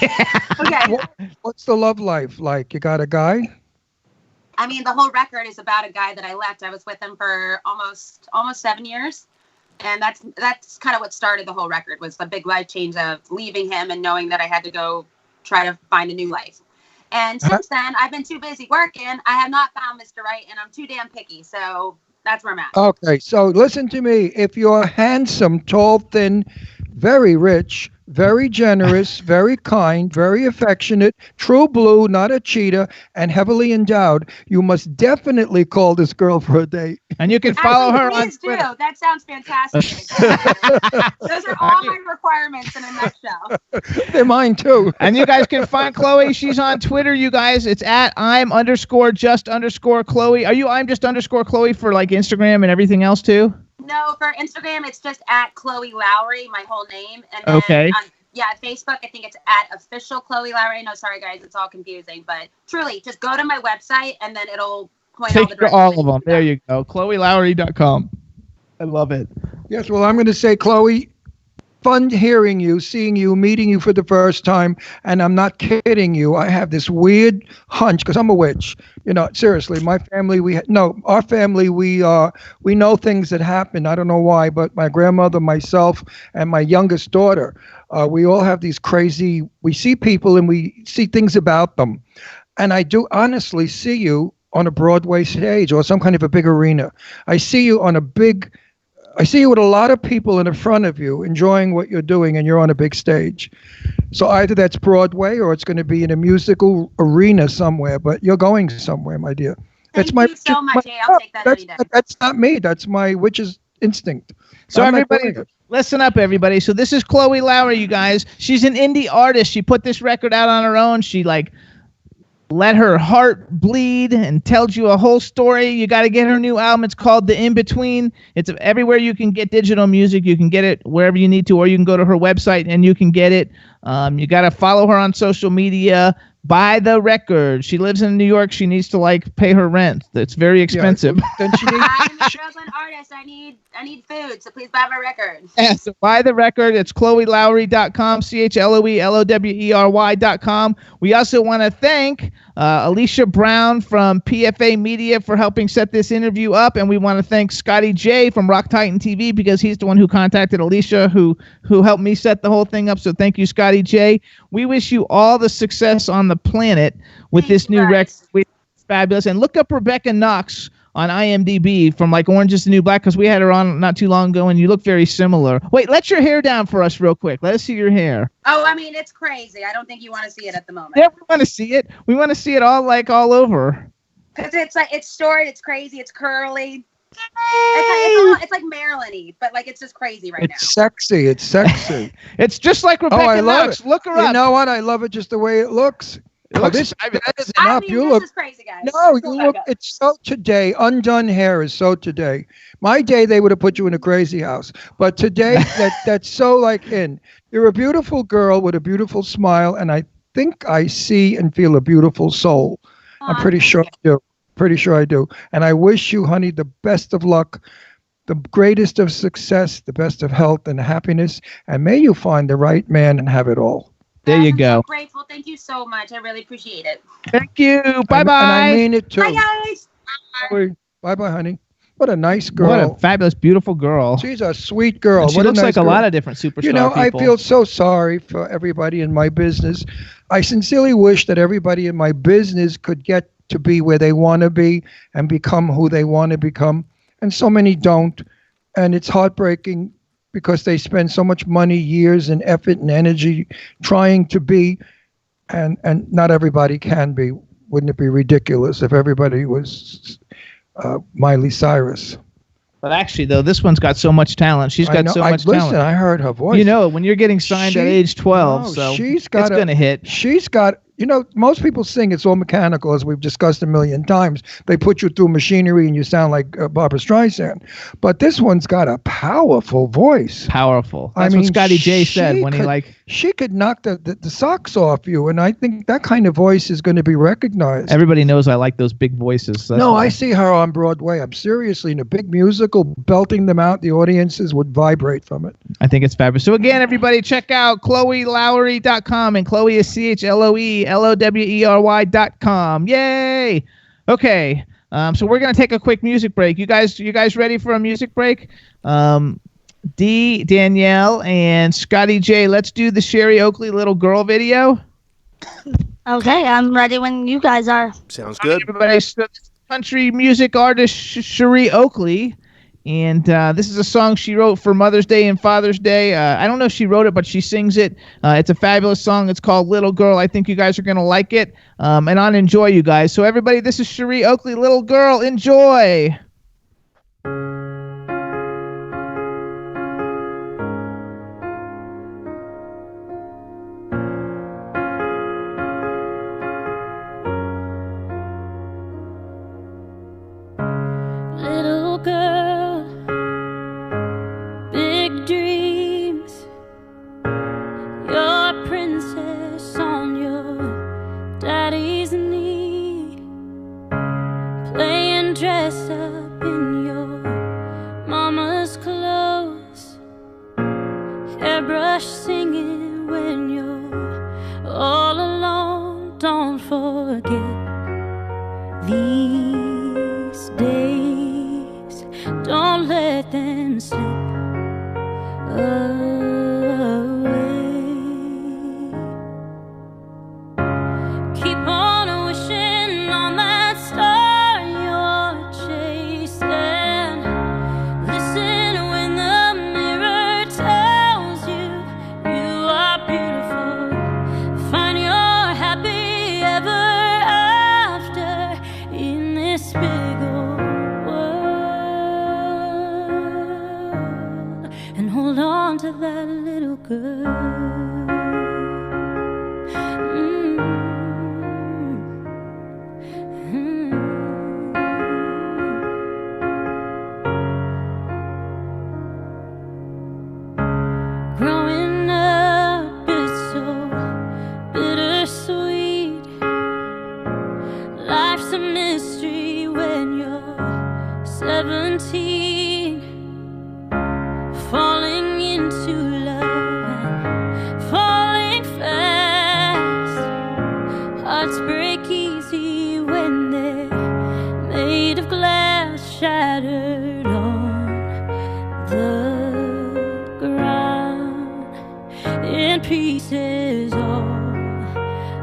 yeah. Okay. What's the love life like? You got a guy? I mean, the whole record is about a guy that I left. I was with him for almost 7 years. And that's kind of what started the whole record, was the big life change of leaving him and knowing that I had to go try to find a new life. And since then, I've been too busy working. I have not found Mr. Right, and I'm too damn picky. So that's where I'm at. Okay, so listen to me. If you're handsome, tall, thin, very rich, very generous, very kind, very affectionate, true blue, not a cheetah, and heavily endowed, you must definitely call this girl for a date. And you can follow her on Please do. Twitter. That sounds fantastic. Those are all my requirements in a nutshell. They're mine too. And you guys can find Chloe. She's on Twitter, you guys. It's at I'm_just_Chloe. Are you I'm_just_Chloe for like Instagram and everything else too? No, for Instagram, it's just at Chloe Lowry, my whole name. And then Okay. Facebook, I think it's at official Chloe Lowry. No, sorry guys, it's all confusing. But truly, just go to my website and then it'll point all Take the to directions. all of them. There you go. ChloeLowry.com. I love it. Yes, well, I'm going to say, Chloe, fun hearing you, seeing you, meeting you for the first time, and I'm not kidding you. I have this weird hunch, because I'm a witch. You know, seriously, my family, our family, we know things that happen. I don't know why, but my grandmother, myself, and my youngest daughter, we all have these crazy, we see people and we see things about them. And I do honestly see you on a Broadway stage or some kind of a big arena. I see you with a lot of people in the front of you enjoying what you're doing, and you're on a big stage. So either that's Broadway or it's going to be in a musical arena somewhere, but you're going somewhere, my dear. Thank you so much. Hey, I'll take that any day. That's not me. That's my witch's instinct. So I'm not everybody, doing it. listen up, everybody. So this is Chloe Lowry, you guys. She's an indie artist. She put this record out on her own. She let her heart bleed and tells you a whole story. You got to get her new album. It's called The In Between. It's everywhere you can get digital music. You can get it wherever you need to, or you can go to her website and you can get it. You got to follow her on social media. Buy the record. She lives in New York. She needs to pay her rent. It's very expensive. Then she needs, I'm a struggling artist. I need food, so please buy my record. Yeah, so buy the record. It's ChloeLowry.com, ChloeLowry.com. We also want to thank Alicia Brown from PFA Media for helping set this interview up, and we want to thank Scotty J from Rock Titan TV because he's the one who contacted Alicia, who helped me set the whole thing up. So thank you, Scotty J. We wish you all the success on the planet with this new record. It's fabulous. And look up Rebecca Knox on IMDb from Orange is the New Black, because we had her on not too long ago, and you look very similar. Wait, let your hair down for us real quick. Let us see your hair. Oh, I mean, it's crazy. I don't think you want to see it at the moment. Yeah, we want to see it. We want to see it all all over. Because it's short, it's crazy, it's curly. It's like Marilyn-y, but it's just crazy right now. it's sexy. It's sexy. It's just like Rebecca I love Knox. it. Look her You up. know what? I love it just the way it looks. It looks this fabulous. is I enough. mean, You this look. is crazy, guys. No, you Go look. ahead. It's so today. Undone hair is so today. My day, they would have put you in a crazy house. But today, that's so in. You're a beautiful girl with a beautiful smile, and I think I see and feel a beautiful soul. I'm pretty sure I do. Pretty sure I do. And I wish you, honey, the best of luck, the greatest of success, the best of health and happiness, and may you find the right man and have it all. There you I'm go. so grateful. Thank you so much. I really appreciate it. Thank you. Bye And bye. I mean it too. Bye, guys. Bye bye, honey. What a nice girl. What a fabulous, beautiful girl. She's a sweet girl. And she What looks a nice like a girl. lot of different superstar You know, people. I feel so sorry for everybody in my business. I sincerely wish that everybody in my business could get to be where they want to be and become who they want to become. And so many don't. And it's heartbreaking because they spend so much money, years, and effort and energy trying to be, and not everybody can be. Wouldn't it be ridiculous if everybody was Miley Cyrus? But actually, though, this one's got so much talent. She's got so much Listen, talent. I heard her voice. You know, when you're getting signed at age 12, No, so she's got it's going to hit. She's got, most people sing, it's all mechanical, as we've discussed a million times. They put you through machinery and you sound like Barbra Streisand. But this one's got a powerful voice. Powerful. I That's mean, what Scotty J said she when could- he She could knock the socks off you, and I think that kind of voice is going to be recognized. everybody knows I like those big voices. So that's No, why. I see her on Broadway. I'm seriously in a big musical, belting them out. The audiences would vibrate from it. I think it's fabulous. So again, everybody, check out ChloeLowry.com, and Chloe is ChloeLowry.com. Yay! Okay, so we're gonna take a quick music break. You guys ready for a music break? D, Danielle, and Scotty J. Let's do the Sherry Oakley Little Girl video. Okay, I'm ready when you guys are. Sounds good. Everybody, so this is country music artist Sherry Oakley, and this is a song she wrote for Mother's Day and Father's Day. I don't know if she wrote it, but she sings it. It's a fabulous song. It's called Little Girl. I think you guys are going to like it, and I'll enjoy you guys. So everybody, this is Sherry Oakley, Little Girl. Enjoy. Little girl, big dreams. You're a princess on your daddy's knee, playing dress up in your mama's clothes, hairbrush singing when you're all alone. Don't forget these days, don't let them slip away. Keep on wishing on that star you're chasing. Listen when the mirror tells you you are beautiful. Find your happy ever after in this big old world, and hold on to that little girl. Growing up is so bittersweet. Life's a mystery when you're 17, falling into love and falling fast. Hearts break easy when they're made of glass, shattered on the ground, in pieces all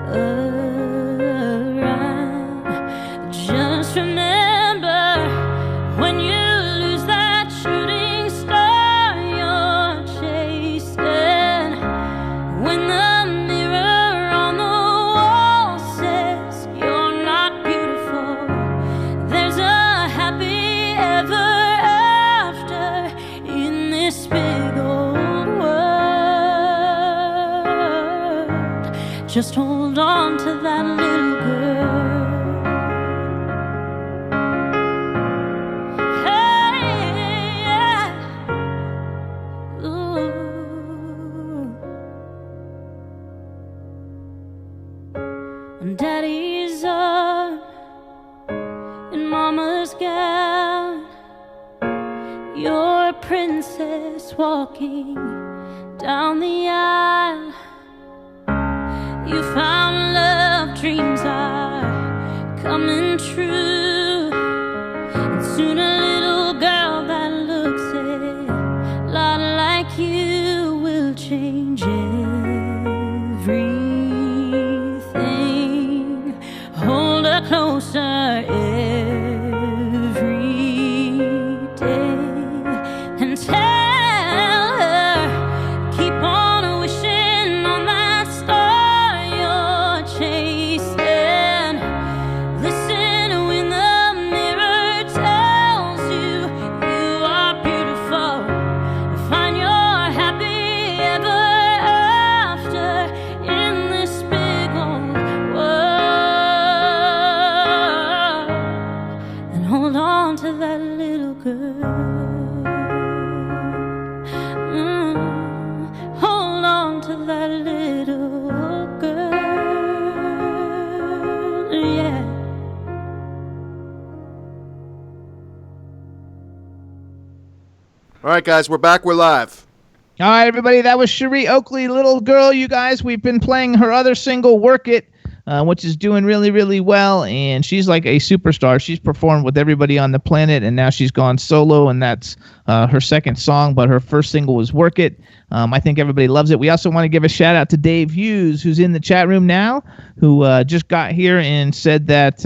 around. Just remember when you lose that shooting star you're chasing, when the mirror on the wall says you're not beautiful, there's a happy ever after in this big old world. Just hold on to that little girl. Hey, yeah. Ooh. On Daddy's arm, in Mama's gown, you're a princess walking down the aisle. You found love, dreams are coming true, and soon a little girl that looks a lot like you will change everything. Hold her closer every day and tell her, keep on wishing on that star you're chasing. Listen when the mirror tells you you are beautiful. Find your happy ever after in this big old world, and hold on to that little girl. Hold on to that little girl, yeah. All right, guys, we're back. We're live. All right, everybody, that was Sherry Oakley, Little Girl, you guys. We've been playing her other single, Work It. which is doing really, really well. And she's like a superstar. She's performed with everybody on the planet, and now she's gone solo, and that's her second song. But her first single was "Work It." I think everybody loves it. We also want to give a shout out to Dave Hughes, who's in the chat room now, who just got here and said that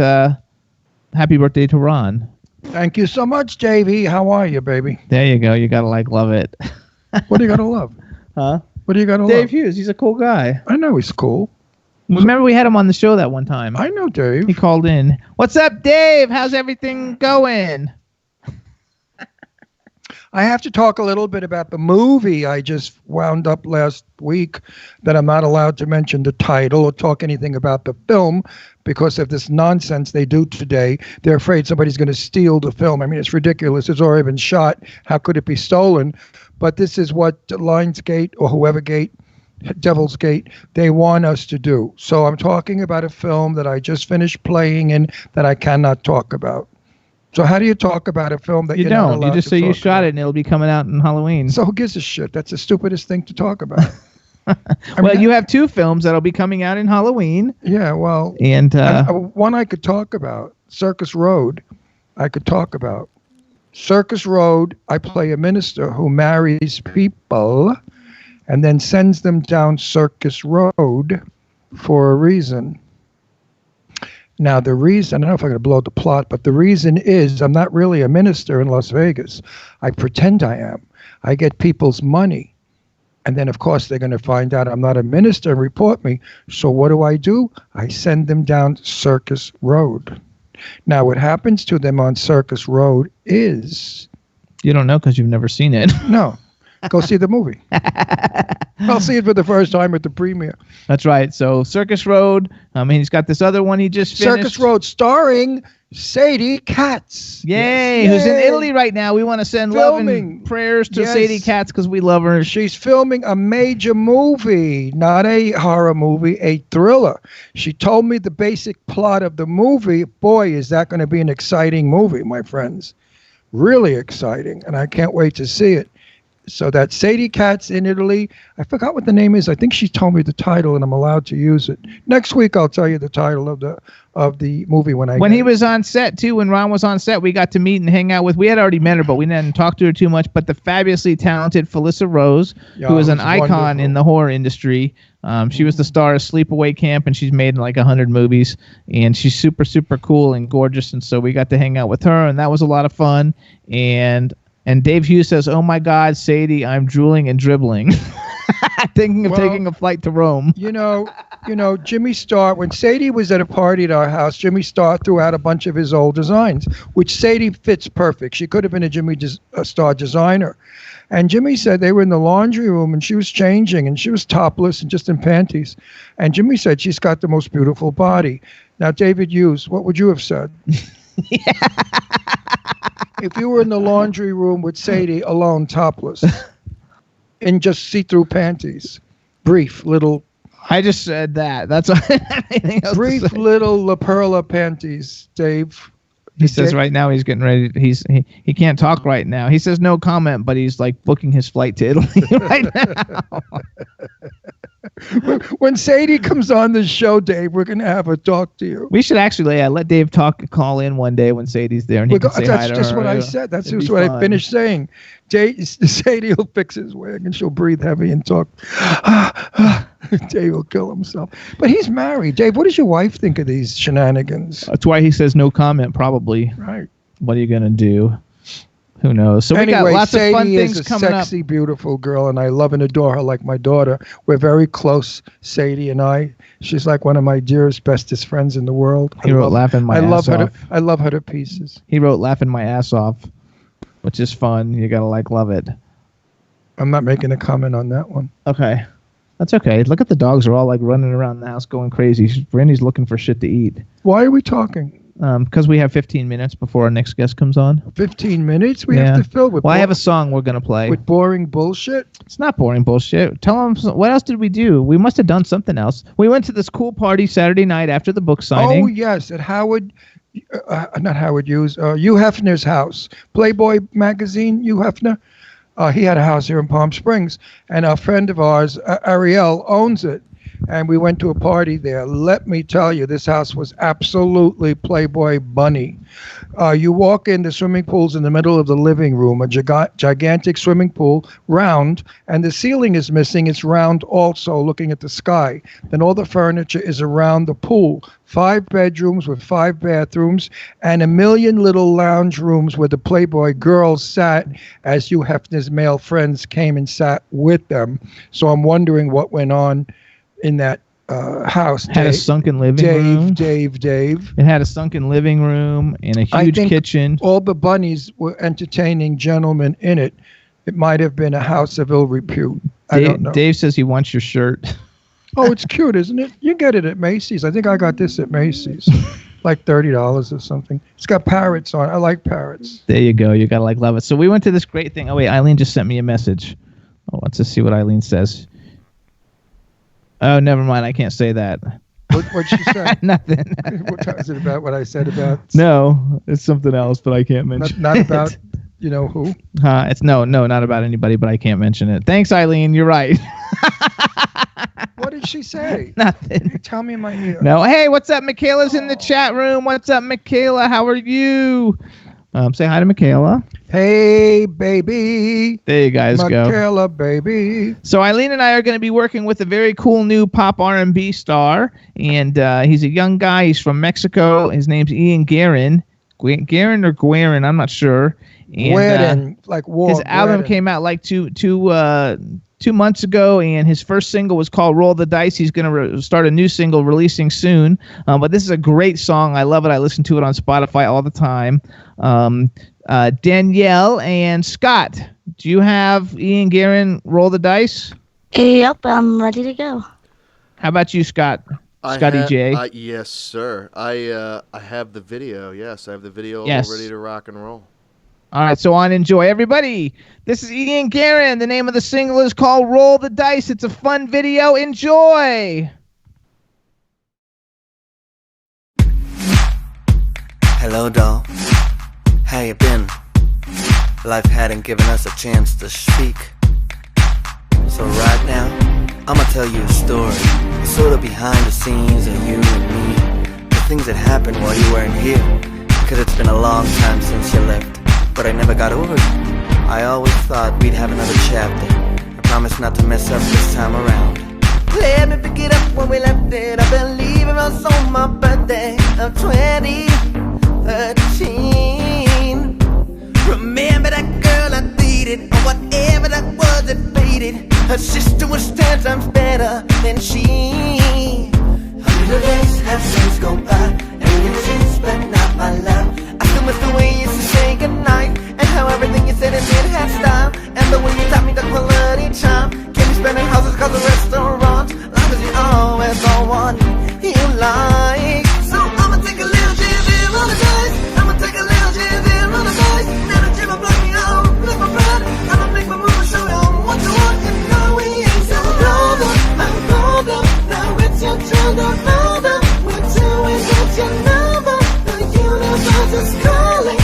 happy birthday to Ron. Thank you so much, JV. How are you, baby? There you go. You gotta love it. What do you gotta love? Huh? What do you gotta love? Dave Hughes. He's a cool guy. I know he's cool. Remember we had him on the show that one time. I know Dave. He called in. What's up, Dave? How's everything going? I have to talk a little bit about the movie I just wound up last week that I'm not allowed to mention the title or talk anything about the film because of this nonsense they do today. They're afraid somebody's going to steal the film. I mean, it's ridiculous. It's already been shot. How could it be stolen? But this is what Lionsgate or whoever gate, Devil's Gate, they want us to do. So I'm talking about a film that I just finished playing in that I cannot talk about. So how do you talk about a film that you you're don't? Not allowed You just to say you talk shot about? it and it'll be coming out in Halloween. So who gives a shit? That's the stupidest thing to talk about. Well, you have two films that'll be coming out in Halloween. Yeah, well, and one I could talk about, Circus Road, I could talk about. Circus Road, I play a minister who marries people and then sends them down Circus Road for a reason. Now, the reason, I don't know if I'm going to blow the plot, but the reason is I'm not really a minister in Las Vegas. I pretend I am. I get people's money. And then, of course, they're going to find out I'm not a minister and report me. So what do? I send them down Circus Road. Now, what happens to them on Circus Road is... You don't know because you've never seen it. No. Go see the movie. I'll see it for the first time at the premiere. That's right. So Circus Road. He's got this other one he just finished. Circus Road, starring Sadie Katz. Yay! Yes. Who's in Italy right now? We want to send love and prayers to Yes. Sadie Katz because we love her. She's filming a major movie, not a horror movie, a thriller. She told me the basic plot of the movie. Boy, is that going to be an exciting movie, my friends. Really exciting, and I can't wait to see it. So that's Sadie Katz in Italy. I forgot what the name is. I think she told me the title, and I'm allowed to use it. Next week, I'll tell you the title of the movie when he was on set too. When Ron was on set, we got to meet and hang out with. We had already met her, but we didn't talk to her too much. But the fabulously talented Felissa Rose, who is an icon wonderful in the horror industry. She was the star of Sleepaway Camp, and she's made like 100 movies. And she's super, super cool and gorgeous. And so we got to hang out with her, and that was a lot of fun. And Dave Hughes says, "Oh my God, Sadie, I'm drooling and dribbling." Thinking of taking a flight to Rome. You know, Jimmy Starr, when Sadie was at a party at our house, Jimmy Starr threw out a bunch of his old designs, which Sadie fits perfect. She could have been a Starr designer. And Jimmy said they were in the laundry room and she was changing and she was topless and just in panties. And Jimmy said, she's got the most beautiful body. Now, David Hughes, what would you have said? If you were in the laundry room with Sadie alone, topless, in just see-through panties, brief little... I just said that. That's anything else brief little La Perla panties, Dave. He says right now he's getting ready. He can't talk right now. He says no comment, but he's like booking his flight to Italy right now. When Sadie comes on the show, Dave, we're going to have a talk to you. We should actually let Dave call in one day when Sadie's there, and he can say hi to her. That's just what I said. That's just what I finished saying. Sadie will fix his wig, and she'll breathe heavy and talk. Dave will kill himself. But he's married. Dave, what does your wife think of these shenanigans? That's why he says no comment, probably. Right. What are you going to do? Who knows? So anyway, we got lots Sadie of fun things is a coming sexy, beautiful girl, and I love and adore her like my daughter. We're very close, Sadie and I. She's like one of my dearest, bestest friends in the world. He wrote laughing my ass off. I love her to pieces. He wrote laughing my ass off, which is fun. You got to love it. I'm not making a comment on that one. Okay. That's okay. Look at the dogs are all like running around the house going crazy. Brandy's looking for shit to eat. Why are we talking? Because we have 15 minutes before our next guest comes on. 15 minutes? We have to fill with... Well, I have a song we're going to play. With boring bullshit? It's not boring bullshit. Tell them, what else did we do? We must have done something else. We went to this cool party Saturday night after the book signing. Oh, yes, at Howard... not Howard Hughes. Hugh Hefner's house. Playboy magazine, Hugh Hefner. He had a house here in Palm Springs. And a friend of ours, Ariel, owns it. and we went to a party there. Let me tell you, this house was absolutely Playboy Bunny. You walk in, the swimming pool's in the middle of the living room, a gigantic swimming pool, round, and the ceiling is missing. It's round also, looking at the sky. Then all the furniture is around the pool. 5 bedrooms with 5 bathrooms and a million little lounge rooms where the Playboy girls sat as Hugh Hefner's male friends came and sat with them. So I'm wondering what went on in that house. Had a sunken living room. Dave. It had a sunken living room and a huge kitchen. All the bunnies were entertaining gentlemen in it. It might have been a house of ill repute. I don't know. Dave says he wants your shirt. Oh, it's cute, isn't it? You get it at Macy's. I think I got this at Macy's. Like $30 or something. It's got parrots on it. I like parrots. There you go. You got to love it. So we went to this great thing. Oh, wait. Eileen just sent me a message. Oh, let's just see what Eileen says. Oh, never mind. I can't say that. What'd she say? Nothing. What is it about what I said about? No, it's something else, but I can't mention Not about, you know who? It's no, not about anybody, but I can't mention it. Thanks, Eileen. You're right. What did she say? Nothing. Tell me in my ear. No. Hey, what's up? Michaela's in the chat room. What's up, Michaela? How are you? Say hi to Michaela. Hey, baby. There you guys go. Michaela, baby. So Eileen and I are going to be working with a very cool new pop R&B star, and he's a young guy. He's from Mexico. His name's Ian Guerin. Guerin or Guerin, I'm not sure. And, his album came out like two months ago, and his first single was called Roll the Dice. He's going to start a new single releasing soon. But this is a great song. I love it. I listen to it on Spotify all the time. Danielle and Scott, do you have Ian Guerin Roll the Dice? Yep, I'm ready to go. How about you, Scott? Scotty J? Yes, sir. I have the video. Yes, I have the video all ready to rock and roll. All right, so on enjoy. Everybody, this is Ian Guerin. The name of the single is called Roll the Dice. It's a fun video. Enjoy. Hello, doll. How you been? Life hadn't given us a chance to speak. So right now, I'ma tell you a story, sort of behind the scenes of you and me. The things that happened while you weren't here. Cause it's been a long time since you left, but I never got over you. I always thought we'd have another chapter. I promise not to mess up this time around. Let me pick it up when we left it. I believe it was on my birthday of 2013. Remember that girl I dated, or whatever that was that faded. Her sister was 10 times better than she. Our little days have since gone by, and you since but not my love. I still miss the way you used to say goodnight, and how everything you said and did had style, and the way you taught me the quality charm. Can't be spending houses cause the restaurants, long as you always got one you like. So I'ma take a little jizz on the dice. I'ma take a little jizz on the dice. Now that you've blocked me out, lift my pride. I'ma make my move and show you what you want. And now we ain't so grown up, I'm grown up. Now it's your turn to roll up. We're doing what you know. The universe is calling.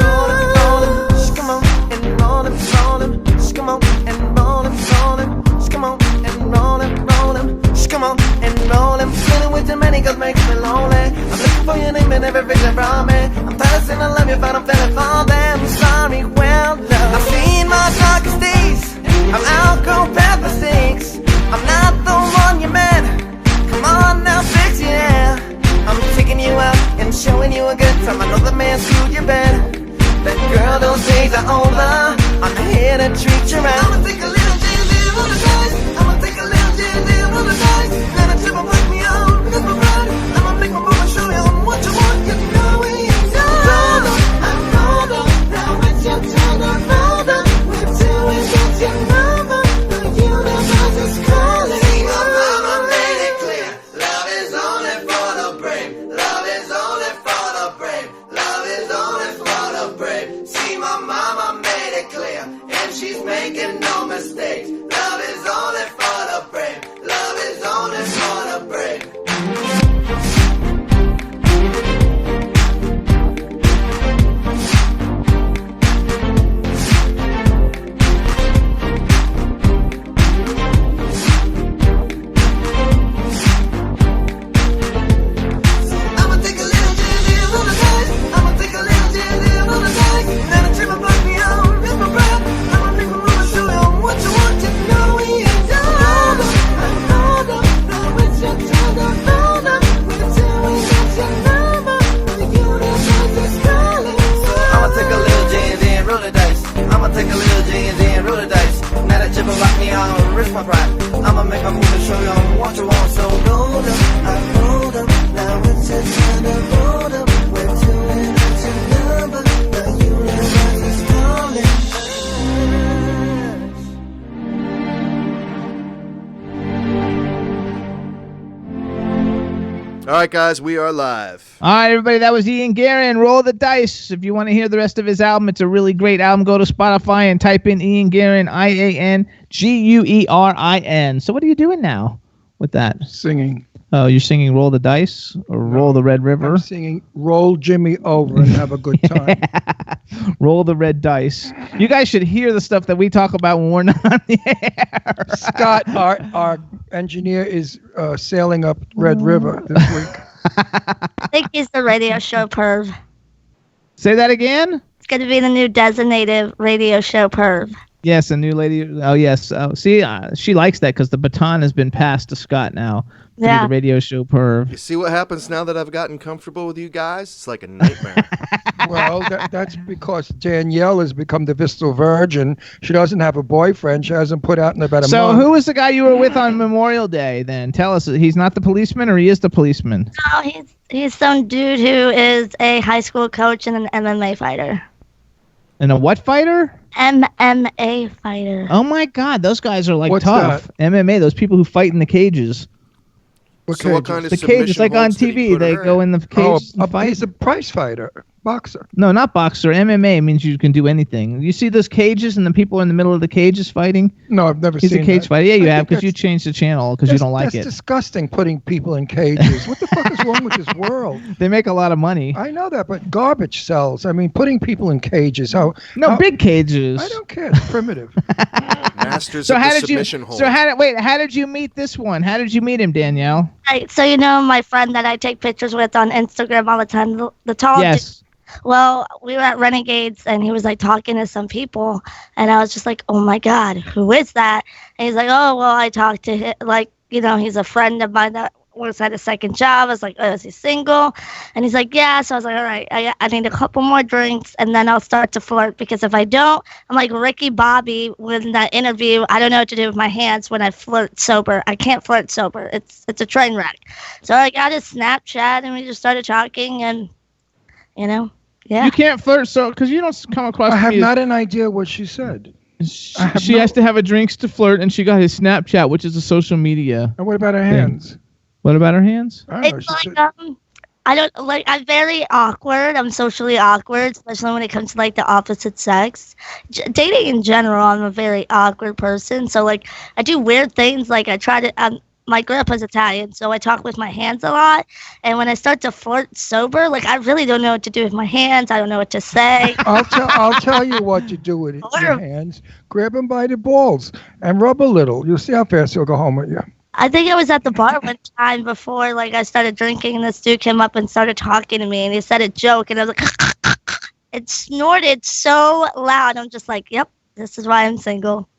Roll them, come on and roll them, roll them. Come on and roll them, roll them. Come on and roll them, roll them. Come on and roll them. Feeling with too many girls makes me lonely. I'm looking for your name in every vision from me. I'm tired of saying I love you, but I'm feeling for them. Sorry, well, love. I've seen my darkest days. I'm out, go past mistakes. I'm not the one you meant. Come on now, fix it, yeah. I'm taking you out and showing you a good time. I know the man screwed you better. But girl, those days are over. I'm here to treat you right. I'ma take a little jizz on the dice. I'ma take a little jizz on the dice. Let a chip break me out, because my pride. I'ma make my move and show you what you want. You know we ain't so rolled up. I'm rolled up. Now it's your turn to roll up. We're doing what you know. The universe is calling. See, my mama made it clear. Love is only for the brave. Love is only for the brave. Love is only for the brave. See, my mama made it clear, and she's making no mistakes. Love is only right, guys, we are live. All right, everybody, that was Ian Guerin. Roll the dice. If you want to hear the rest of his album, it's a really great album. Go to Spotify and type in Ian Guerin, IANGUERIN. So what are you doing now with that? Singing. Oh, you're singing Roll the Dice or Roll the Red River? I'm singing Roll Jimmy Over and Have a Good Time. Roll the Red Dice. You guys should hear the stuff that we talk about when we're not on the air. Scott, our engineer, is sailing up Red River this week. I think he's the radio show perv. Say that again? It's going to be the new designated radio show perv. Yes, a new lady. Oh, yes. See, she likes that because the baton has been passed to Scott now. Yeah. The radio show perv. You see what happens now that I've gotten comfortable with you guys? It's like a nightmare. Well, that's because Danielle has become the Vistal Virgin. She doesn't have a boyfriend. She hasn't put out in about a month. So who was the guy you were with on Memorial Day then? Tell us. He's not the policeman or he is the policeman? No, he's some dude who is a high school coach and an MMA fighter. And a what fighter? MMA fighter. Oh, my God. Those guys are like What's tough. that? MMA, those people who fight in the cages. So what kind of The cages, submission like on holds did he TV, put they her go in the cage and fight. He's a prize fighter, boxer. No, not boxer. MMA means you can do anything. You see those cages and the people in the middle of the cages fighting? No, I've never He's seen a cage that. fighter. Yeah, you I have think because you that's- changed the channel because you don't like That's it. disgusting, putting people in cages. What the fuck is wrong with this world? They make a lot of money. I know that, but garbage sells. I mean, putting people in cages. No, big cages. I don't care. It's primitive. Masters So of how the did you? submission hold. So how did you meet this one? How did you meet him, Danielle? Right, so you know my friend that I take pictures with on Instagram all the time, the tall Yes. dude. Well, we were at Renegades and he was like talking to some people and I was just like, oh my God, who is that? And he's like, oh, well, I talked to him, like, you know, he's a friend of mine that works at a second job. I was like, oh, is he single? And he's like, yeah. So I was like, all right, I need a couple more drinks and then I'll start to flirt because if I don't, I'm like Ricky Bobby in that interview. I don't know what to do with my hands when I flirt sober. I can't flirt sober. It's a train wreck. So I got his Snapchat and we just started talking and, you know, yeah. You can't flirt so because you don't come across. I have me as- not an idea what she said. She has to have a drinks to flirt, and she got his Snapchat, which is a social media. And what about her hands? What about her hands? I don't know. It's She like, said- I don't like. I'm very awkward. I'm socially awkward, especially when it comes to like the opposite sex. Dating in general, I'm a very awkward person. So like, I do weird things. Like I try to. My grandpa's Italian, so I talk with my hands a lot. And when I start to flirt sober, like I really don't know what to do with my hands. I don't know what to say. I'll tell you what to do with your hands. Grab him by the balls and rub a little. You'll see how fast he'll go home with you. I think I was at the bar one time before like I started drinking, and this dude came up and started talking to me, and he said a joke, and I was like, it snorted so loud. I'm just like, yep, this is why I'm single.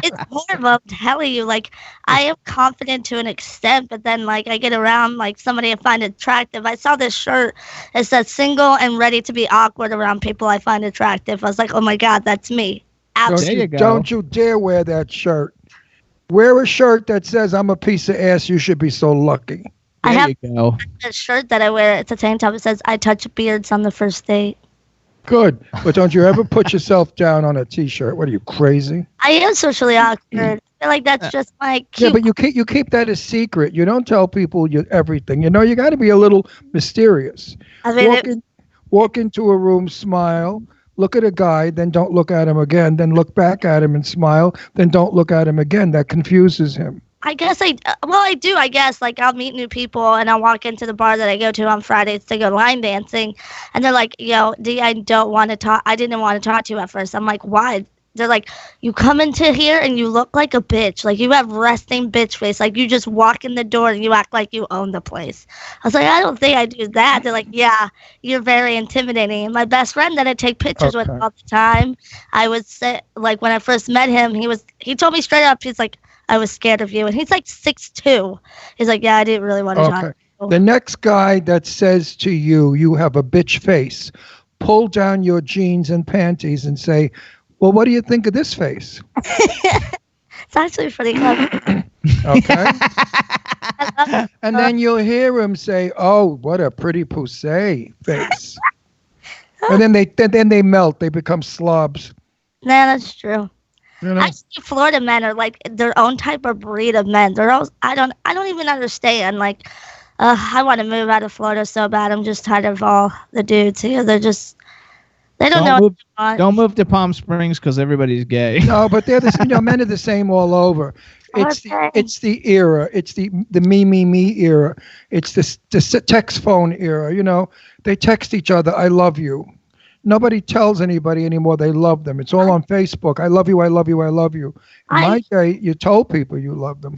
It's horrible, I'm telling you. Like, I am confident to an extent, but then like I get around like somebody I find attractive. I saw this shirt. It says single and ready to be awkward around people I find attractive. I was like, oh my God, that's me. Absolutely. Don't you dare wear that shirt. Wear a shirt that says I'm a piece of ass. You should be so lucky. I have go. a shirt that I wear. It's a tank top. It says I touch beards on the first date. Good. But don't you ever put yourself down on a T-shirt. What are you, crazy? I am socially awkward. I feel like that's just my cute. Yeah, but you keep that a secret. You don't tell people everything. You know, you got to be a little mysterious. I mean, Walk into a room, smile, look at a guy, then don't look at him again, then look back at him and smile, then don't look at him again. That confuses him. I guess I do. I guess like I'll meet new people and I'll walk into the bar that I go to on Fridays to go line dancing, and they're like, "Yo, D, I don't want to talk. I didn't want to talk to you at first." I'm like, "Why?" They're like, "You come into here and you look like a bitch. Like you have resting bitch face. Like you just walk in the door and you act like you own the place." I was like, "I don't think I do that." They're like, "Yeah, you're very intimidating." And my best friend that I take pictures with all the time, I would say, like when I first met him, he told me straight up, he's like, I was scared of you. And he's like 6'2". He's like, yeah, I didn't really want to talk to you. The next guy that says to you, you have a bitch face, pull down your jeans and panties and say, well, what do you think of this face? It's actually pretty clever. Okay. And then you'll hear him say, oh, what a pretty poussey face. And then they melt. They become slobs. Nah, that's true. You know? Actually, Florida men are like their own type of breed of men. They're all, I don't even understand. Like, I want to move out of Florida so bad. I'm just tired of all the dudes here. They don't know what they want. Don't move to Palm Springs because everybody's gay. No, but they're men are the same all over. It's the era. It's the me era. It's the text phone era. You know, they text each other, "I love you." Nobody tells anybody anymore they love them. It's all on Facebook. I love you. I love you. I love you. In my day, you told people you loved them.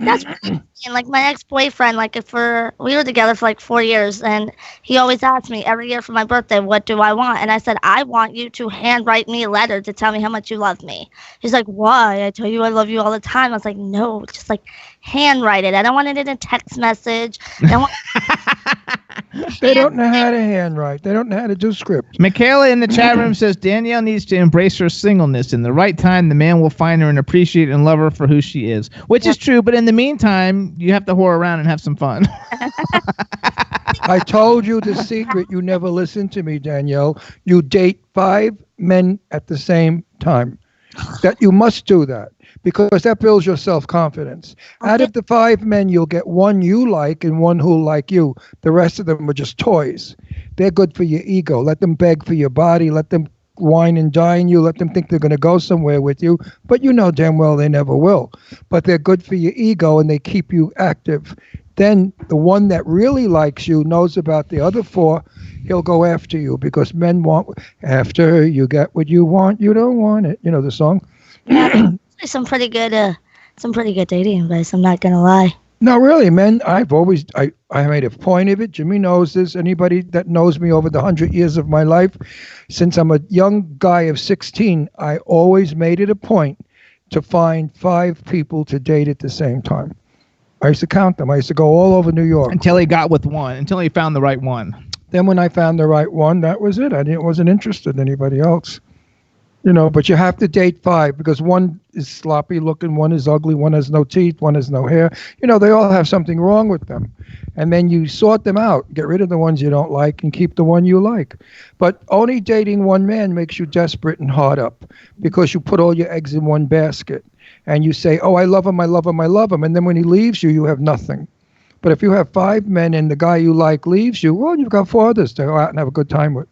That's what I'm saying. Like my ex-boyfriend, like we were together for like 4 years, and he always asked me every year for my birthday, what do I want? And I said, I want you to handwrite me a letter to tell me how much you love me. He's like, why? I tell you I love you all the time. I was like, no, just like handwrite it. I don't want it in a text message. They don't know how to handwrite. They don't know how to do script. Michaela in the chat room says Danielle needs to embrace her singleness. In the right time, the man will find her and appreciate and love her for who she is, which is true. But in the meantime, you have to whore around and have some fun. I told you the secret. You never listened to me, Danielle. You date 5 men at the same time. That you must do that because that builds your self-confidence. Out of the 5 men, you'll get 1 you like and 1 who like you. The rest of them are just toys. They're good for your ego. Let them beg for your body. Let them wine and dine you. Let them think they're going to go somewhere with you. But you know damn well they never will. But they're good for your ego and they keep you active. Then the one that really likes you knows about the other 4. He'll go after you because men want after you get what you want, you don't want it. You know the song? some pretty good dating advice, I'm not going to lie. No, really, men, I made a point of it. Jimmy knows this. Anybody that knows me over the 100 years of my life, since I'm a young guy of 16, I always made it a point to find 5 people to date at the same time. I used to count them. I used to go all over New York. Until he got with one, until he found the right one. Then when I found the right one, that was it. Wasn't interested in anybody else. You know, but you have to date 5 because one is sloppy looking, one is ugly, one has no teeth, one has no hair. You know, they all have something wrong with them. And then you sort them out, get rid of the ones you don't like and keep the one you like. But only dating one man makes you desperate and hard up because you put all your eggs in one basket and you say, oh, I love him, I love him, I love him. And then when he leaves you, you have nothing. But if you have 5 men and the guy you like leaves you, well, you've got 4 others to go out and have a good time with.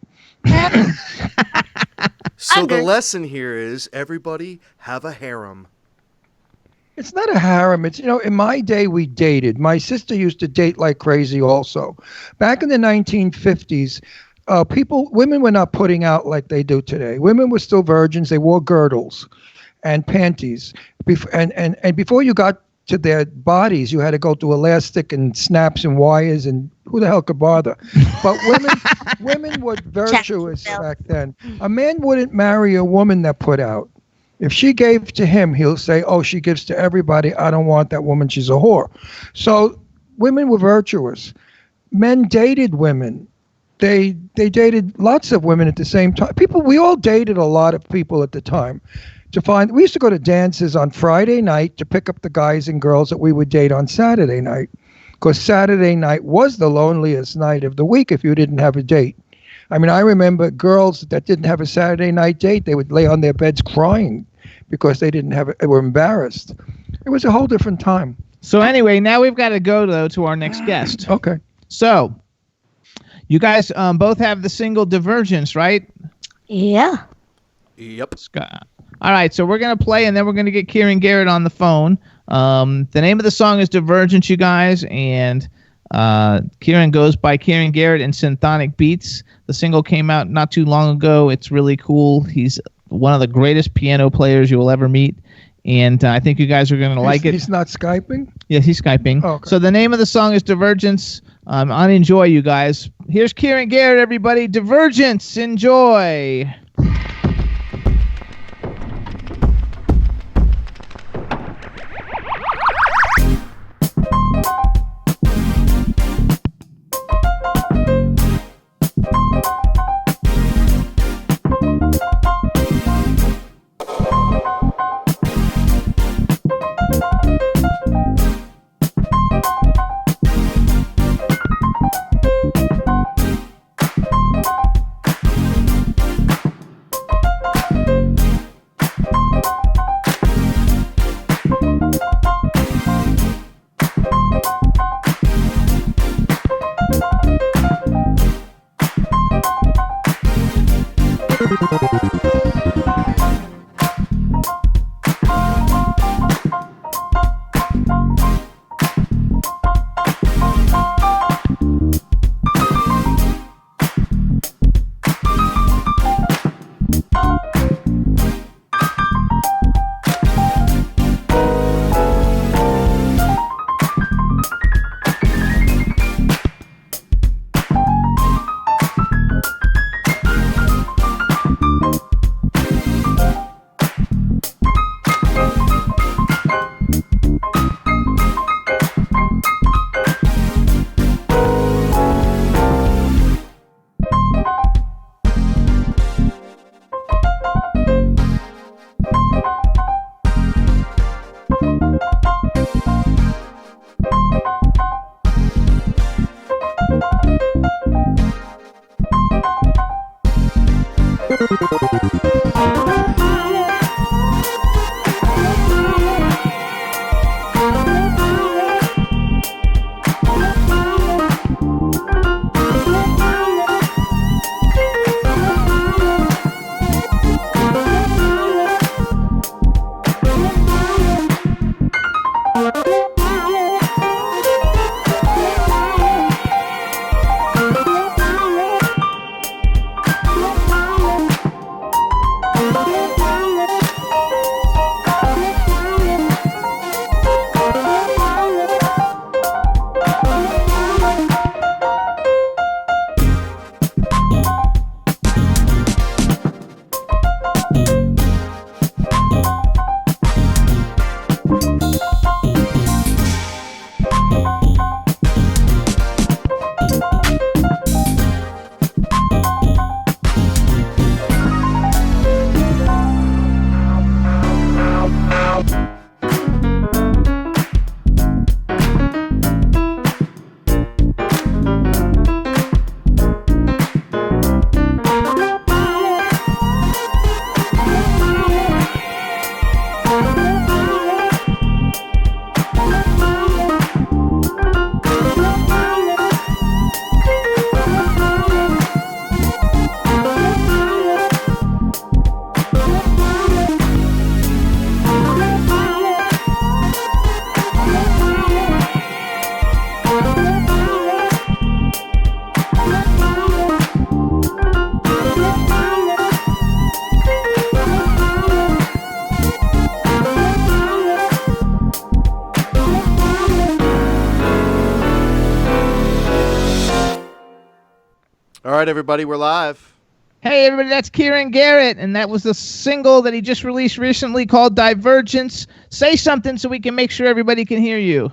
So the lesson here is everybody have a harem. It's not a harem. It's, you know, in my day we dated. My sister used to date like crazy also. Back in the 1950s, women were not putting out like they do today. Women were still virgins. They wore girdles and panties. And before you got to their bodies, you had to go through elastic and snaps and wires, and who the hell could bother? But women were virtuous back then. A man wouldn't marry a woman that put out. If she gave to him, he'll say, oh, she gives to everybody. I don't want that woman. She's a whore. So women were virtuous. Men dated women. They dated lots of women at the same time. We all dated a lot of people at the time. We used to go to dances on Friday night to pick up the guys and girls that we would date on Saturday night. Because Saturday night was the loneliest night of the week if you didn't have a date. I mean, I remember girls that didn't have a Saturday night date, they would lay on their beds crying because they were embarrassed. It was a whole different time. So anyway, now we've got to go, though, to our next guest. Okay. So, you guys both have the single Divergence, right? Yeah. Yep. All right, so we're going to play, and then we're going to get Kieran Garrett on the phone. The name of the song is Divergence, you guys, and Kieran goes by Kieran Garrett and Symphonic Beats. The single came out not too long ago. It's really cool. He's one of the greatest piano players you will ever meet, and I think you guys are going to like it. He's not Skyping? Yes, he's Skyping. Oh, okay. So the name of the song is Divergence. Enjoy, you guys. Here's Kieran Garrett, everybody. Divergence. Enjoy. All right, everybody, we're live. Hey, everybody, that's Kieran Garrett, and that was the single that he just released recently called Divergence. Say something so we can make sure everybody can hear you.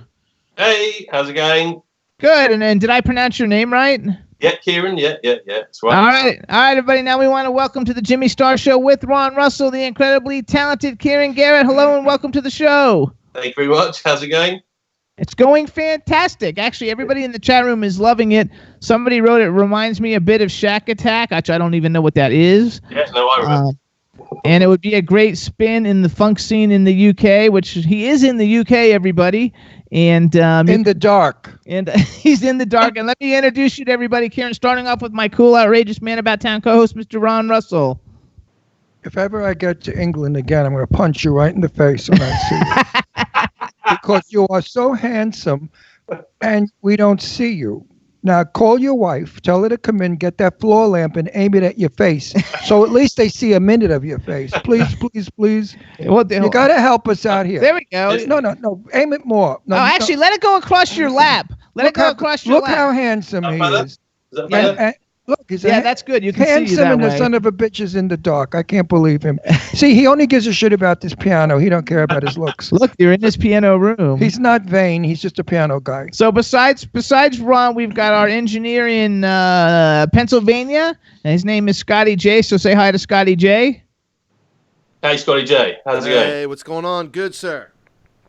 Hey, how's it going? Good, and did I pronounce your name right? Yeah, Kieran, yeah. That's right. All right, everybody, now we want to welcome to the Jimmy Star Show with Ron Russell, the incredibly talented Kieran Garrett. Hello, and welcome to the show. Thank you very much. How's it going? It's going fantastic. Actually, everybody in the chat room is loving it. Somebody wrote it reminds me a bit of Shack Attack, which I don't even know what that is. Yeah, no, I remember. And it would be a great spin in the funk scene in the UK, which he is in the UK, everybody. And in the dark. And he's in the dark. And let me introduce you to everybody, Kieran, starting off with my cool, outrageous man about town co-host, Mr. Ron Russell. If ever I get to England again, I'm going to punch you right in the face when I see you. Because you are so handsome and we don't see you. Now call your wife, tell her to come in, get that floor lamp and aim it at your face. So at least they see a minute of your face. Please, please, please. You got to help us out here. There we go. No. Aim it more. No, actually, let it go across your lap. Let it go across your lap. Look how handsome he is. Look, he's that's good. You can see you handsome that and the way. son of a bitch is in the dark. I can't believe him. See, he only gives a shit about this piano. He don't care about his looks. Look, you're in this piano room. He's not vain. He's just a piano guy. So besides Ron, we've got our engineer in Pennsylvania, and his name is Scotty J. So say hi to Scotty J. Hey, Scotty J. How's it going? Hey, what's going on? Good, sir.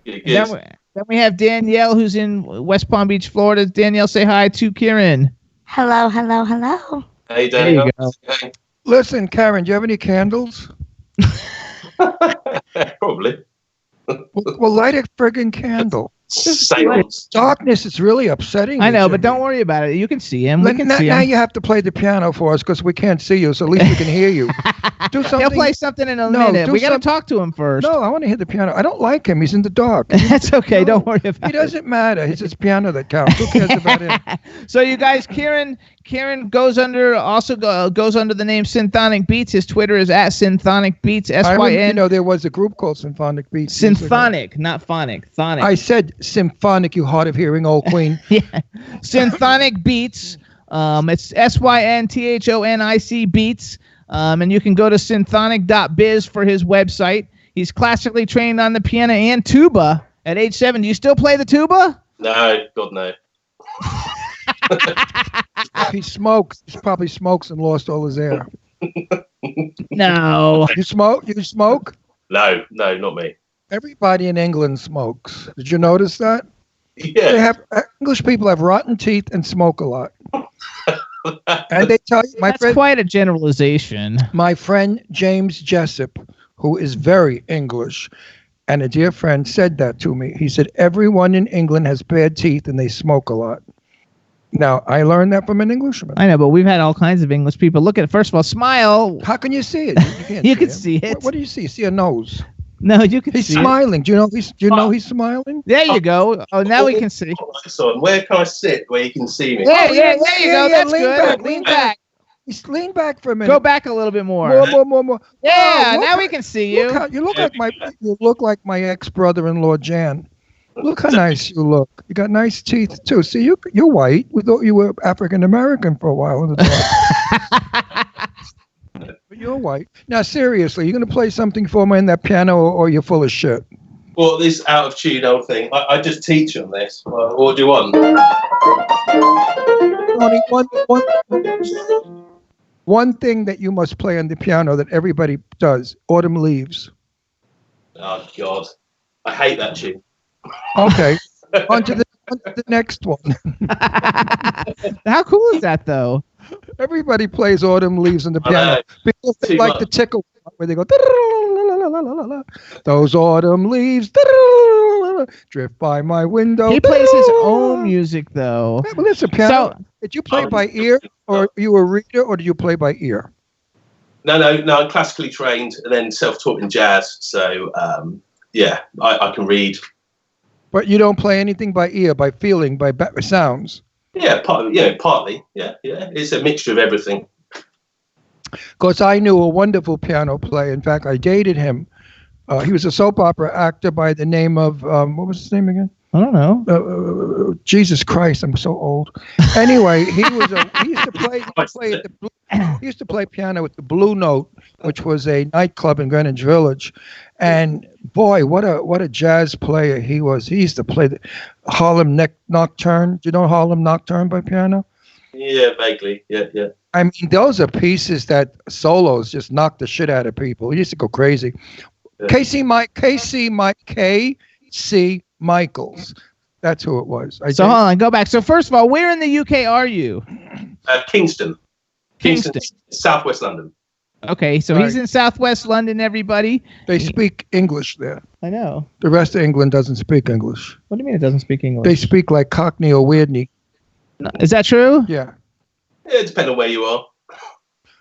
Good. Then we have Danielle, who's in West Palm Beach, Florida. Danielle, say hi to Kieran. Hello. Hey, Daniel. There Listen, Karen, do you have any candles? Probably. Well, light a friggin' candle. Seance. Darkness is really upsetting. I know, Jimmy. but don't worry about it. You can see him. We can see Now him. you have to play the piano for us because we can't see you, so at least we can hear you. Do something. He'll play something in a minute. We got to talk to him first. No, I want to hear the piano. I don't like him. He's in the dark. That's okay. Don't worry about it. He doesn't matter. It's his piano that counts. Who cares about him? So you guys, Kieran goes under the name Symphonic Beats. His Twitter is at Symphonic Beats. SYN. There was a group called Symphonic Beats. Symphonic, not phonic. Sonic. I said symphonic, you hard of hearing old queen. Yeah. Symphonic Beats. It's SYNTHONIC Beats. And you can go to symphonic.biz for his website. He's classically trained on the piano and tuba at age 7. Do you still play the tuba? No, God no. He smokes. He probably smokes and lost all his hair. No. You smoke? You smoke? No, not me. Everybody in England smokes. Did you notice that? Yeah. English people have rotten teeth and smoke a lot. And they tell you, That's quite a generalization. My friend James Jessup, who is very English, and a dear friend, said that to me. He said, everyone in England has bad teeth and they smoke a lot. Now, I learned that from an Englishman. I know, but we've had all kinds of English people. Look at it. First of all, smile. How can you see it? You can't You can see it. What do you see? You see a nose. No, you can He's see smiling. Do you know he's smiling? There you go. Oh, now we can see. Son, where can I sit where you can see me? Yeah, there you go. That's lean good. back, Lean back. Lean back for a minute. Go back a little bit more. More. Yeah, Oh, now we can see you. You look like my ex-brother-in-law Jan. Look how nice you look. You got nice teeth too. See, you're white. We thought you were African American for a while in the dark. But you're white. Now, seriously, you're going to play something for me in that piano, or you're full of shit? Well, this out of tune old thing. I just teach on this. What do you want? Only one thing that you must play on the piano that everybody does: Autumn Leaves. Oh God, I hate that tune. Okay, on to the next one. How cool is that, though? Everybody plays Autumn Leaves on the piano because they like the tickle where they go. Those autumn leaves drift by my window. He plays his own music, though. Yeah, well, it's a piano. Did you play by ear, or are you a reader, or do you play by ear? No. I'm classically trained and then self-taught in jazz. So yeah, I can read. But you don't play anything by ear, by feeling, by sounds. Yeah, partly. Yeah. It's a mixture of everything. Because I knew a wonderful piano player. In fact, I dated him. He was a soap opera actor by the name of what was his name again? I don't know. Jesus Christ, I'm so old. Anyway, he used to play piano at the Blue Note, which was a nightclub in Greenwich Village. And boy, what a jazz player he was. He used to play the Harlem Nocturne. Do you know Harlem Nocturne by piano? Yeah, vaguely. Yeah. I mean, those are pieces that solos just knock the shit out of people. He used to go crazy. Yeah. KC Michaels. That's who it was. So hold on, go back. So first of all, where in the UK are you? Kingston, Southwest London. Okay, so he's in Southwest London, everybody. They speak English there. I know. The rest of England doesn't speak English. What do you mean it doesn't speak English? They speak like Cockney or Weirdney. Is that true? Yeah. It depends on where you are.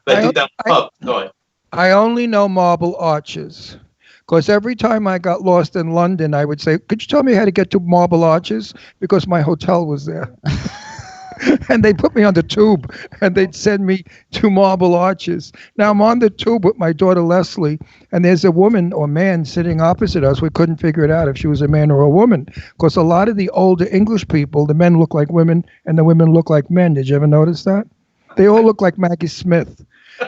They do down the pub. Sorry. I only know Marble Arches. Because every time I got lost in London, I would say, could you tell me how to get to Marble Arches? Because my hotel was there. And they'd put me on the tube, and they'd send me to Marble Arches. Now I'm on the tube with my daughter Leslie, and there's a woman or man sitting opposite us. We couldn't figure it out if she was a man or a woman. Because a lot of the older English people, the men look like women, and the women look like men. Did you ever notice that? They all look like Maggie Smith.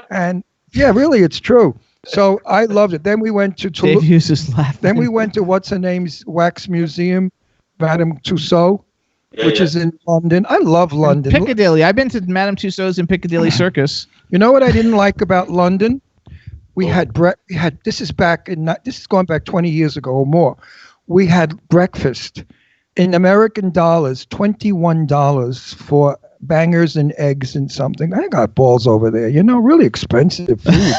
And yeah, really, it's true. So I loved it. Then we went to Toulouse. Dave Hughes is laughing. Then we went to what's her name's wax museum, Madame Tussauds, which is in London. I love London. Piccadilly. I've been to Madame Tussauds in Piccadilly Circus. You know what I didn't like about London? We had this is going back 20 years ago or more. We had breakfast in American dollars, $21 for bangers and eggs and something. I got balls over there. Really expensive food.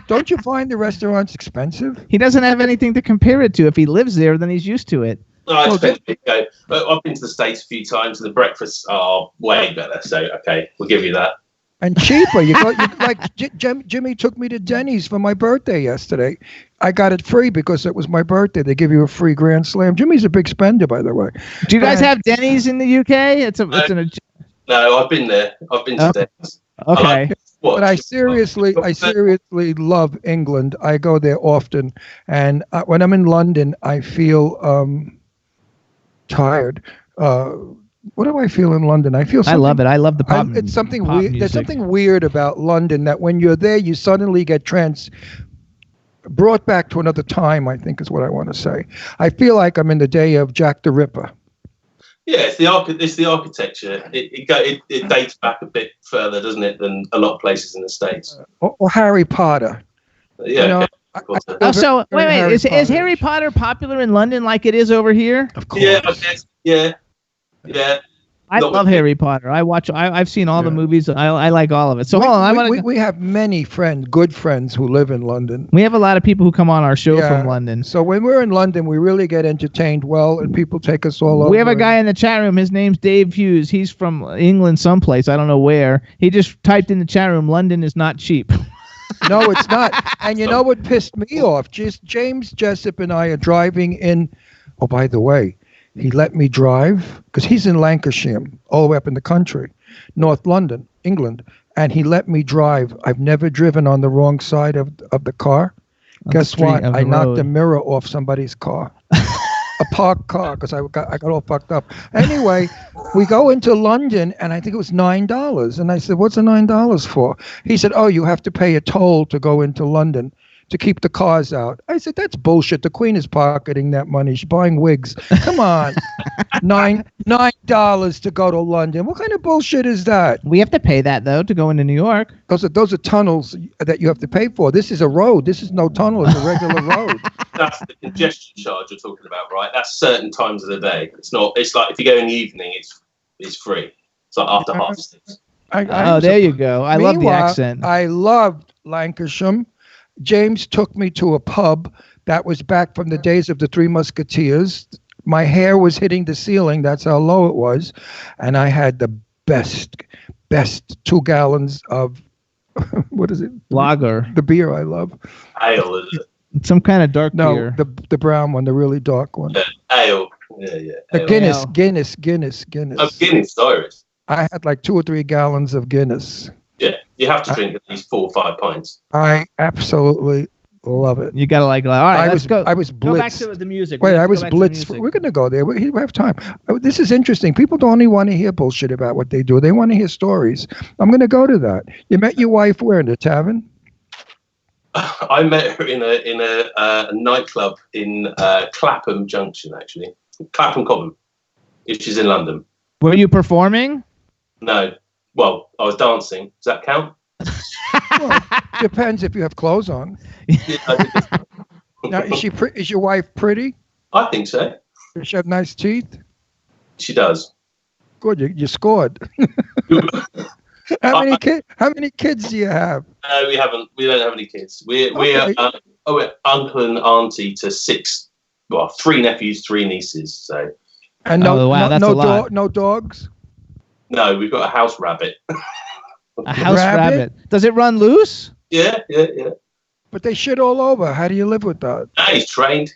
Don't you find the restaurants expensive? He doesn't have anything to compare it to. If he lives there, then he's used to it. No, it depends where you go. But I've been to the States a few times, and the breakfasts are way better. So, okay, we'll give you that. And cheaper. Jimmy took me to Denny's for my birthday yesterday. I got it free because it was my birthday. They give you a free Grand Slam. Jimmy's a big spender, by the way. Do you guys have Denny's in the UK? No, I've been there. I've been to Denny's. Okay. But I seriously love England. I go there often, and when I'm in London, I feel tired. What do I feel in London? I love it. I love the pop. It's something pop weird. music. There's something weird about London that when you're there, you suddenly get brought back to another time. I think is what I want to say. I feel like I'm in the day of Jack the Ripper. Yeah, it's the architecture. It dates back a bit further, doesn't it, than a lot of places in the States. Or Harry Potter. Yeah. You know, so wait. Is Harry Potter popular in London like it is over here? Of course. Yeah, I guess. Yeah. I love Harry Potter. I've seen all the movies. I like all of it. So hold on. We have many good friends who live in London. We have a lot of people who come on our show from London. So when we're in London, we really get entertained well, and people take us all over. We have a guy in the chat room. His name's Dave Hughes. He's from England someplace. I don't know where. He just typed in the chat room, London is not cheap. No, it's not. And you know what pissed me off? Just James Jessup and I are driving in. Oh, by the way, he let me drive because he's in Lancashire, all the way up in the country, North London, England. And he let me drive. I've never driven on the wrong side of the car. Guess what? I knocked the mirror off somebody's car. A parked car, because I got all fucked up. Anyway, we go into London, and I think it was $9. And I said, what's the $9 for? He said, oh, you have to pay a toll to go into London to keep the cars out. I said, that's bullshit. The Queen is pocketing that money. She's buying wigs. Come on. $9 to go to London. What kind of bullshit is that? We have to pay that, though, to go into New York. Those are tunnels that you have to pay for. This is a road. This is no tunnel. It's a regular road. That's the congestion charge you're talking about, right? That's certain times of the day. It's not. It's like if you go in the evening, it's free. It's like after 6:30. There you go. I love the accent. I loved Lancashire. James took me to a pub that was back from the days of the Three Musketeers. My hair was hitting the ceiling. That's how low it was. And I had the best 2 gallons of, what is it? Lager. The beer I love. Ale, is it? It's some kind of dark beer. No, the brown one, the really dark one. Ale. Yeah. The Ale. Guinness. Oh, Guinness, Irish. I had like 2 or 3 gallons of Guinness. Yeah, you have to drink at least 4 or 5 pints. I absolutely love it. You gotta like. All right, let's go. I was blitzed. Go back to the music. Wait, I was blitzed. We're gonna go there. We have time. This is interesting. People don't only want to hear bullshit about what they do. They want to hear stories. I'm gonna go to that. You met your wife where, in the tavern? I met her in a nightclub in Clapham Junction, actually. Clapham Common, if she's in London. Were you performing? No. Well, I was dancing. Does that count? Well, depends if you have clothes on. Now, is your wife pretty? I think so. Does she have nice teeth? She does. Good, you scored. How many kids do you have? No, we haven't. We don't have any kids. We're uncle and auntie to 3 nephews, 3 nieces. So. And no dogs. No, we've got a house rabbit. A house rabbit? Does it run loose? Yeah. But they shit all over. How do you live with that? No, he's trained.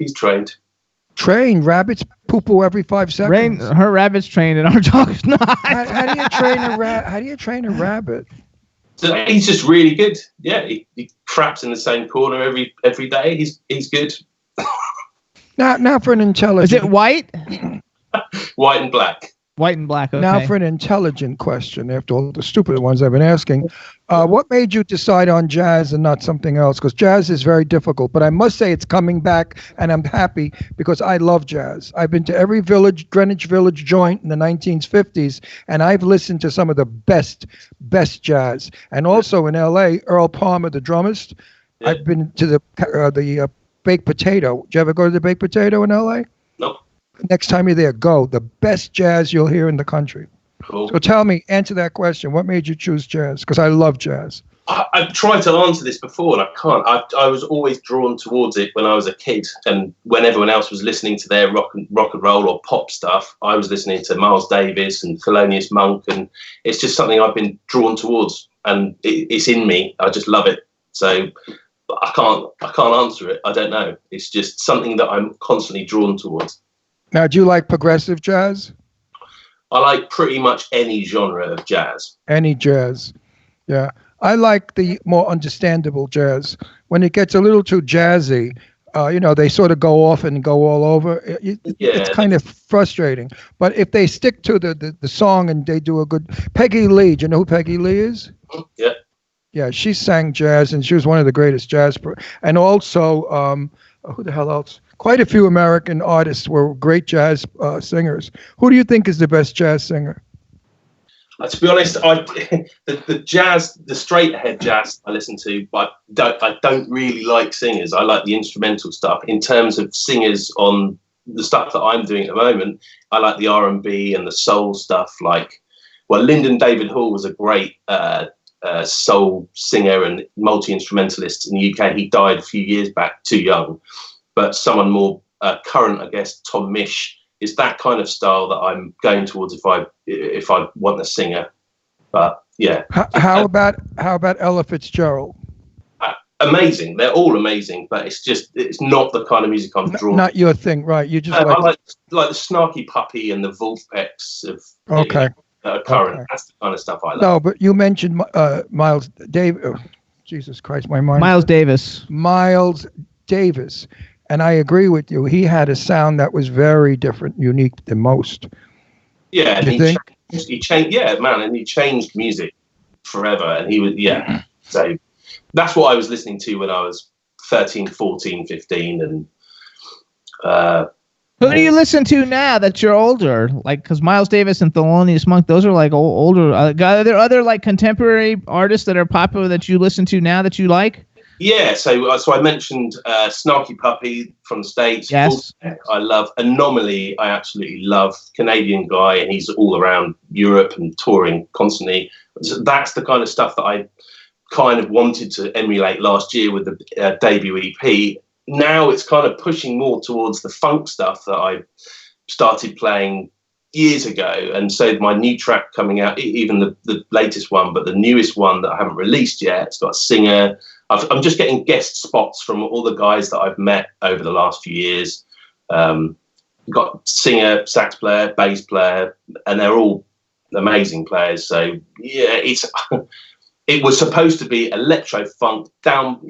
Trained? Rabbits poo-poo every 5 seconds. Her rabbit's trained and our dog's not. How do you train a rabbit? So he's just really good. Yeah, he craps in the same corner every day. He's good. Now for an intelligent. Is it white? White and black. White and black, okay. Now for an intelligent question, after all the stupid ones I've been asking. What made you decide on jazz and not something else? Because jazz is very difficult, but I must say it's coming back, and I'm happy because I love jazz. I've been to every Greenwich Village joint in the 1950s, and I've listened to some of the best jazz. And also in L.A., Earl Palmer, the drummist. Yeah. I've been to the Baked Potato. Did you ever go to the Baked Potato in L.A.? No. Next time you're there, go. The best jazz you'll hear in the country. Cool. So tell me, answer that question. What made you choose jazz? Because I love jazz. I've tried to answer this before and I can't. I was always drawn towards it when I was a kid, and when everyone else was listening to their rock and roll or pop stuff, I was listening to Miles Davis and Thelonious Monk, and it's just something I've been drawn towards, and it's in me. I just love it. So I can't answer it. I don't know. It's just something that I'm constantly drawn towards. Now, do you like progressive jazz? I like pretty much any genre of jazz. Any jazz, yeah. I like the more understandable jazz. When it gets a little too jazzy, they sort of go off and go all over. It's kind of frustrating. But if they stick to the song and they do a good... Peggy Lee, do you know who Peggy Lee is? Yeah. Yeah, she sang jazz, and she was one of the greatest jazz... And also, who the hell else? Quite a few American artists were great jazz singers. Who do you think is the best jazz singer? To be honest, the jazz, the straight ahead jazz I listen to, but I don't really like singers. I like the instrumental stuff. In terms of singers on the stuff that I'm doing at the moment, I like the R&B and the soul stuff. Lyndon David Hall was a great soul singer and multi-instrumentalist in the UK. He died a few years back, too young. But someone more current, I guess, Tom Misch, is that kind of style that I'm going towards if I want a singer. But yeah. How about Ella Fitzgerald? Amazing. They're all amazing, but it's not the kind of music I'm drawn. Not your thing, right? You just I like the Snarky Puppy and the Vulfpecs of current. Okay. That's the kind of stuff I like. No, but you mentioned Miles Davis. Oh, Jesus Christ, my mind. Miles Davis. Miles Davis. And I agree with you. He had a sound that was very different, unique than most. Yeah, and he changed. Yeah, man, and he changed music forever. And he was, yeah. So that's what I was listening to when I was 13, 14, 15, and. Who do you listen to now that you're older? Because Miles Davis and Thelonious Monk, those are older. Are there other contemporary artists that are popular that you listen to now that you like? Yeah, so I mentioned Snarky Puppy from the States. Yes. I love Anomaly. I absolutely love. Canadian guy, and he's all around Europe and touring constantly. So that's the kind of stuff that I kind of wanted to emulate last year with the debut EP. Now it's kind of pushing more towards the funk stuff that I started playing years ago. And so my new track coming out, even the latest one, but the newest one that I haven't released yet, it's got a singer. I'm just getting guest spots from all the guys that I've met over the last few years. Got singer, sax player, bass player, and they're all amazing players. So yeah, it was supposed to be electro funk down.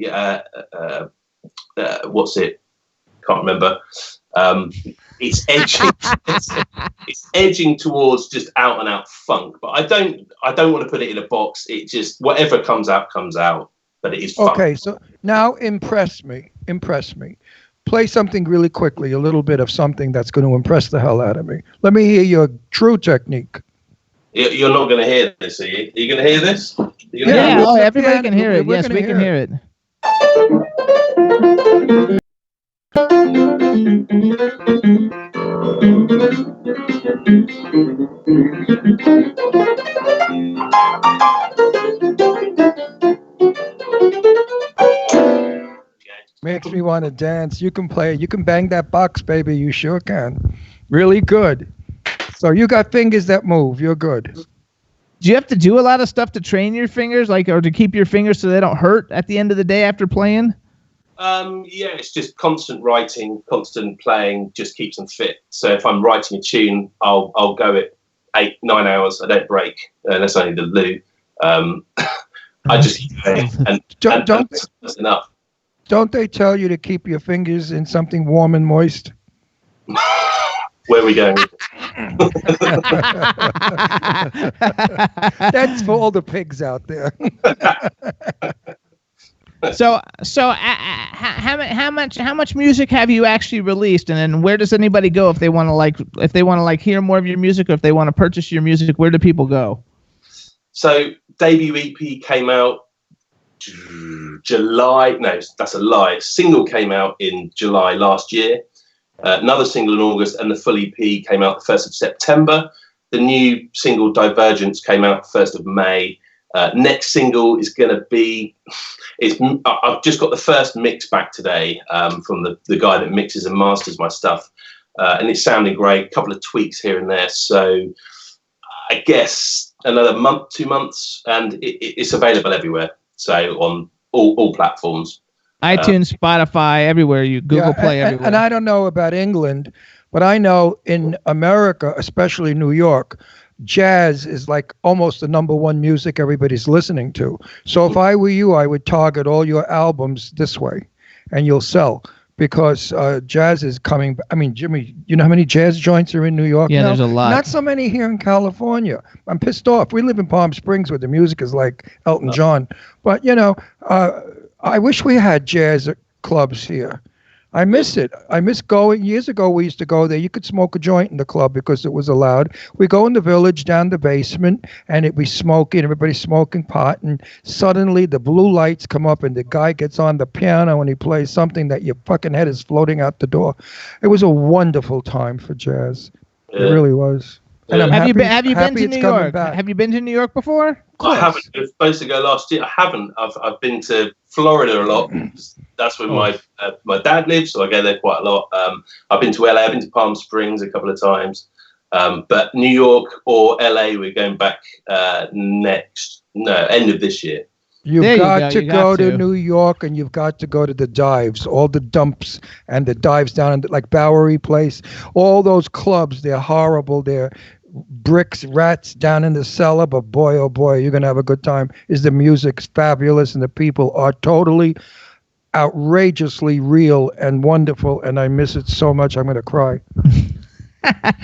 What's it? Can't remember. It's edging. it's edging towards just out and out funk. But I don't want to put it in a box. It just whatever comes out comes out. But it is fun. Okay, so now impress me. Play something really quickly, a little bit of something that's going to impress the hell out of me. Let me hear your true technique. You're not going to hear this, are you? Are you going to hear this? Yeah, everybody can hear it. Yes, we can hear it. Makes me want to dance. You can play. You can bang that box, baby. You sure can. Really good. So you got fingers that move. You're good. Do you have to do a lot of stuff to train your fingers, or to keep your fingers so they don't hurt at the end of the day after playing? Yeah, it's just constant writing, constant playing, just keeps them fit. So if I'm writing a tune, I'll go it 8-9 hours. I don't break. That's only the loo. I just keep playing, and that's enough. Don't they tell you to keep your fingers in something warm and moist? Where are we going? That's for all the pigs out there. So how much music have you actually released, and then where does anybody go if they want to hear more of your music, or if they want to purchase your music? Where do people go? So debut EP came out July. No, that's a lie. Single came out in July last year. Another single in August, and the full EP came out the 1st of September. The new single Divergence came out the 1st of May. Next single is going to be. I've just got the first mix back today from the guy that mixes and masters my stuff, and it's sounding great. A couple of tweaks here and there, so I guess another month, 2 months, and it's available everywhere. So on all platforms, iTunes, Spotify, everywhere. Google Play, everywhere. And I don't know about England, but I know in America, especially New York, jazz is like almost the number one music everybody's listening to. So if I were you, I would target all your albums this way, and you'll sell, because jazz is coming. I mean, Jimmy, you know how many jazz joints are in New York Yeah, now? there's a lot. Not so many here in California. I'm pissed off. We live in Palm Springs where the music is like Elton John. But, I wish we had jazz clubs here. I miss it. I miss going. Years ago, we used to go there. You could smoke a joint in the club because it was allowed. We go in the village, down the basement, and it'd be smoking. Everybody's smoking pot, and suddenly the blue lights come up, and the guy gets on the piano, and he plays something that your fucking head is floating out the door. It was a wonderful time for jazz. It really was. And I'm Have you happy been to it's New coming York? back. Have you been to New York before? I haven't. I was supposed to go last year. I haven't. I've been to Florida a lot. That's where my dad lives, so I go there quite a lot. I've been to LA. I've been to Palm Springs a couple of times. But New York or LA, we're going back end of this year. You've got to go to New York, and you've got to go to the dives, all the dumps and the dives down in like Bowery Place, all those clubs. They're horrible. They're bricks, rats down in the cellar. But boy, oh boy, you're gonna have a good time. The music's fabulous, and the people are totally outrageously real and wonderful. And I miss it so much. I'm gonna cry.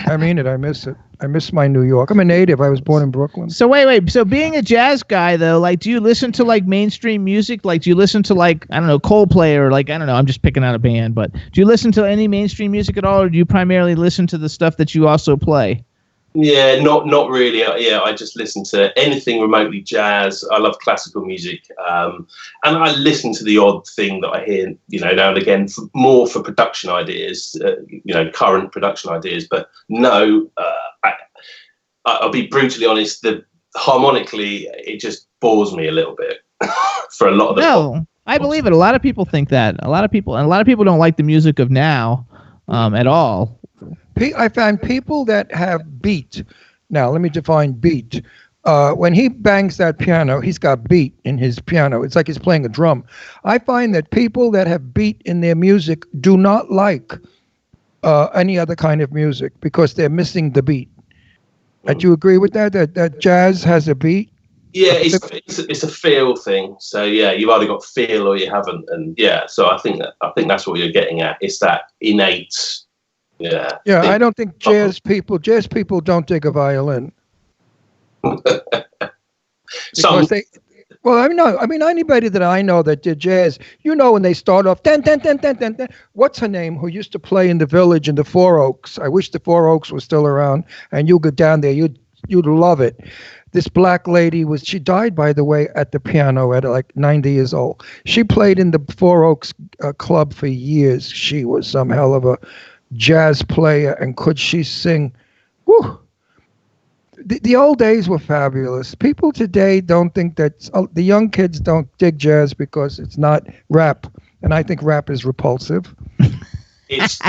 I mean it. I miss it. I miss my New York. I'm a native. I was born in Brooklyn. So wait. So being a jazz guy though, like, do you listen to like mainstream music? Like, do you listen to like, I don't know, Coldplay, or like, I don't know, I'm just picking out a band, but do you listen to any mainstream music at all, or do you primarily listen to the stuff that you also play? Yeah, not really. Yeah, I just listen to anything remotely jazz. I love classical music, and I listen to the odd thing that I hear, now and again, more for production ideas, current production ideas. But no, I'll be brutally honest. Harmonically, it just bores me a little bit for a lot of the. No, I believe it. A lot of people think that. A lot of people don't like the music of now, at all. I find people that have beat. Now, let me define beat. When he bangs that piano, he's got beat in his piano. It's like he's playing a drum. I find that people that have beat in their music do not like any other kind of music because they're missing the beat. Do you agree with that? That jazz has a beat? Yeah, it's a feel thing. So yeah, you've either got feel or you haven't, and yeah. So I think that's what you're getting at. It's that innate. Yeah. Yeah, I don't think jazz people don't dig a violin. Anybody that I know that did jazz, when they start off, ten, what's her name, who used to play in the Village in the Four Oaks? I wish the Four Oaks was still around, and you go down there, you'd love it. This black lady she died, by the way, at the piano at like 90 years old. She played in the Four Oaks club for years. She was some hell of a jazz player, and could she sing? Whew. The old days were fabulous. People today don't think that the young kids don't dig jazz because it's not rap, and I think rap is repulsive. It's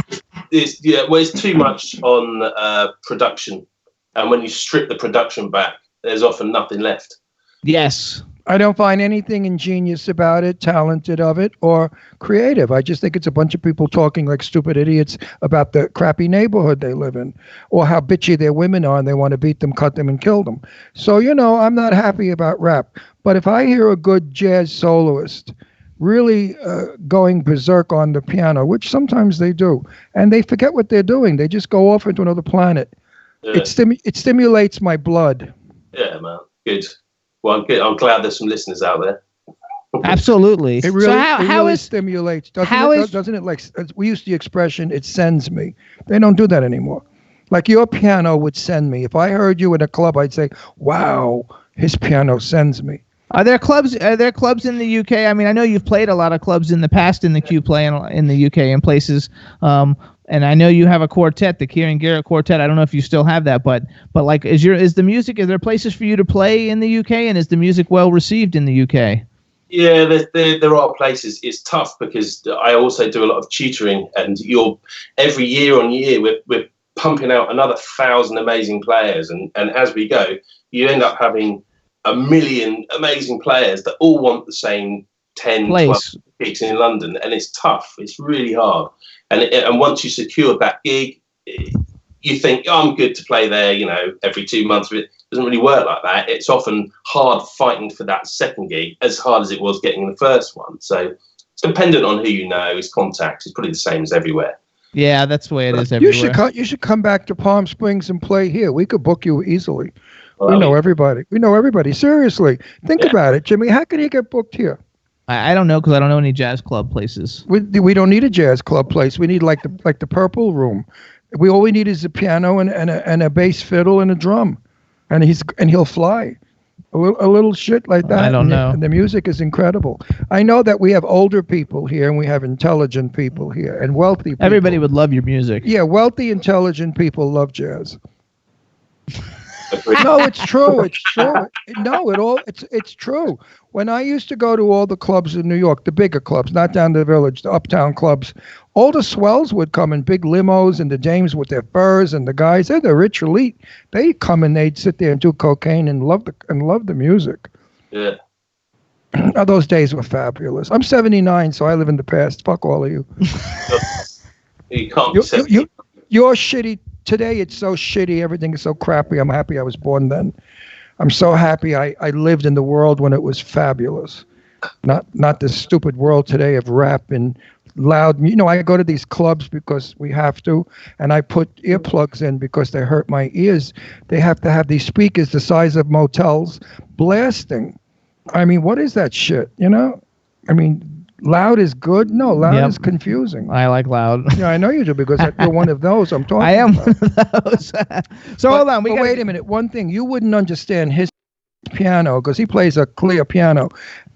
too much on production, and when you strip the production back, there's often nothing left. Yes. I don't find anything ingenious about it, talented of it, or creative. I just think it's a bunch of people talking like stupid idiots about the crappy neighborhood they live in, or how bitchy their women are and they want to beat them, cut them, and kill them. So, I'm not happy about rap. But if I hear a good jazz soloist really going berserk on the piano, which sometimes they do, and they forget what they're doing, they just go off into another planet. Yeah. It stimulates my blood. Yeah, man. Good. Well, I'm glad there's some listeners out there. Absolutely. It really stimulates. Doesn't it? Like we use the expression, it sends me. They don't do that anymore. Like your piano would send me. If I heard you in a club, I'd say, wow, his piano sends me. Are there clubs in the UK? I mean, I know you've played a lot of clubs in the past in the Q Play in the UK and places. and I know you have a quartet, the Kieran Garrett Quartet. I don't know if you still have that, but like, is there places for you to play in the UK, and is the music well received in the UK? Yeah, there are places. It's tough because I also do a lot of tutoring, and every year on year we're pumping out another 1,000 amazing players, and as we go, you end up having 1 million amazing players that all want the same 10, 12 gigs in London, and it's tough. It's really hard. And once you secure that gig, you think, oh, I'm good to play there, every 2 months. But it doesn't really work like that. It's often hard fighting for that second gig, as hard as it was getting the first one. So it's dependent on who you know. His contacts is probably the same as everywhere. Yeah, that's the way it is everywhere. You should come back to Palm Springs and play here. We could book you easily. We know everybody. Seriously. Think about it, Jimmy. How can you get booked here? I don't know, because I don't know any jazz club places. We don't need a jazz club place. We need like the Purple Room. All we need is a piano and a bass fiddle and a drum, and he'll fly. A little shit like that. I don't know. And the music is incredible. I know that we have older people here, and we have intelligent people here, and wealthy people. Everybody would love your music. Yeah, wealthy, intelligent people love jazz. No, it's true. It's true. It's true. When I used to go to all the clubs in New York, the bigger clubs, not down the Village, the uptown clubs, all the swells would come in big limos, and the dames with their furs, and the guys, they're the rich elite. They'd come and they'd sit there and do cocaine and love the music. Yeah. Those days were fabulous. I'm 79, so I live in the past. Fuck all of you. You can't. You're shitty. Today it's so shitty. Everything is so crappy. I'm happy I was born then. I'm so happy I lived in the world when it was fabulous. Not this stupid world today of rap and loud. I go to these clubs because we have to, and I put earplugs in because they hurt my ears. They have to have these speakers the size of motels blasting. I mean, what is that shit? Loud is good? No, loud is confusing. I like loud. Yeah, I know you do, because you're one of those I'm talking I am about. one of those. Hold on. Wait a minute. One thing, you wouldn't understand his piano, because he plays a clear piano,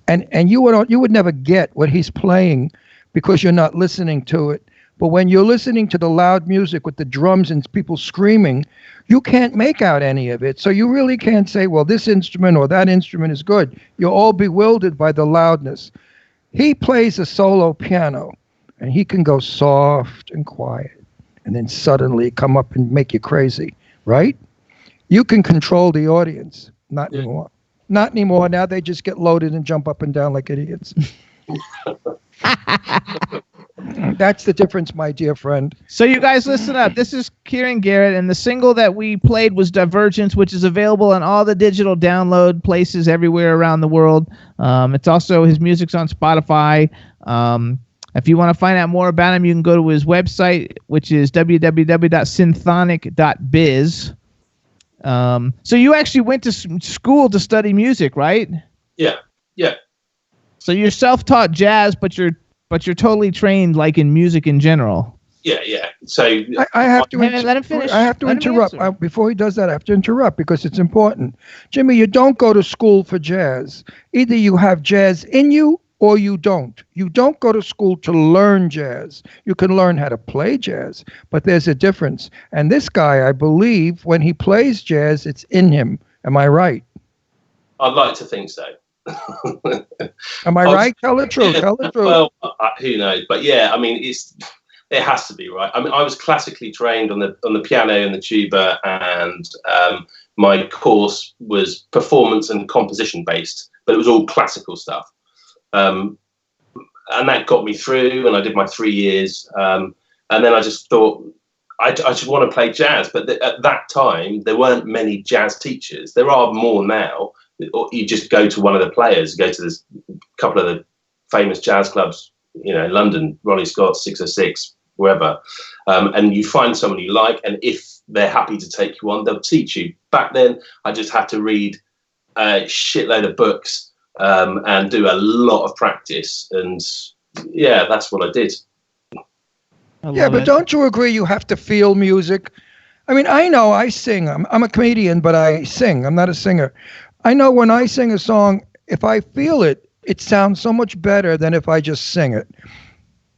and you would never get what he's playing because you're not listening to it. But when you're listening to the loud music with the drums and people screaming, you can't make out any of it. So you really can't say, well, this instrument or that instrument is good. You're all bewildered by the loudness. He plays a solo piano, and he can go soft and quiet, and then suddenly come up and make you crazy, right? You can control the audience. Not anymore. Not anymore. Now they just get loaded and jump up and down like idiots. That's the difference, my dear friend. So you guys listen up. This is Kieran Garrett, and the single that we played was Divergence, which is available on all the digital download places everywhere around the world. It's also, his music's on Spotify. If you want to find out more about him, you can go to his website, which is www.symphonic.biz. So you actually went to school to study music, right? Yeah. So you're self-taught jazz, but you're totally trained like in music in general. Yeah. So I have to let him finish. I have to interrupt before he does that. I have to interrupt because it's important. Jimmy, you don't go to school for jazz. Either you have jazz in you or you don't. You don't go to school to learn jazz. You can learn how to play jazz, but there's a difference. And this guy, I believe, when he plays jazz, it's in him. Am I right? I'd like to think so. Am I right? Tell the truth. Tell the truth. Well, who knows? But yeah, I mean, it has to be right. I mean, I was classically trained on the piano and the tuba, and my course was performance and composition based, but it was all classical stuff. And that got me through, and I did my 3 years. And then I just thought, I just want to play jazz. But at that time, there weren't many jazz teachers. There are more now. You just go to one of the players, go to this couple of the famous jazz clubs, London, Ronnie Scott, 606, wherever, and you find someone you like, and if they're happy to take you on, they'll teach you. Back then, I just had to read a shitload of books and do a lot of practice, and yeah, that's what I did. But don't you agree you have to feel music? I mean, I know I sing. I'm a comedian, but I sing. I'm not a singer. I know when I sing a song, if I feel it, it sounds so much better than if I just sing it.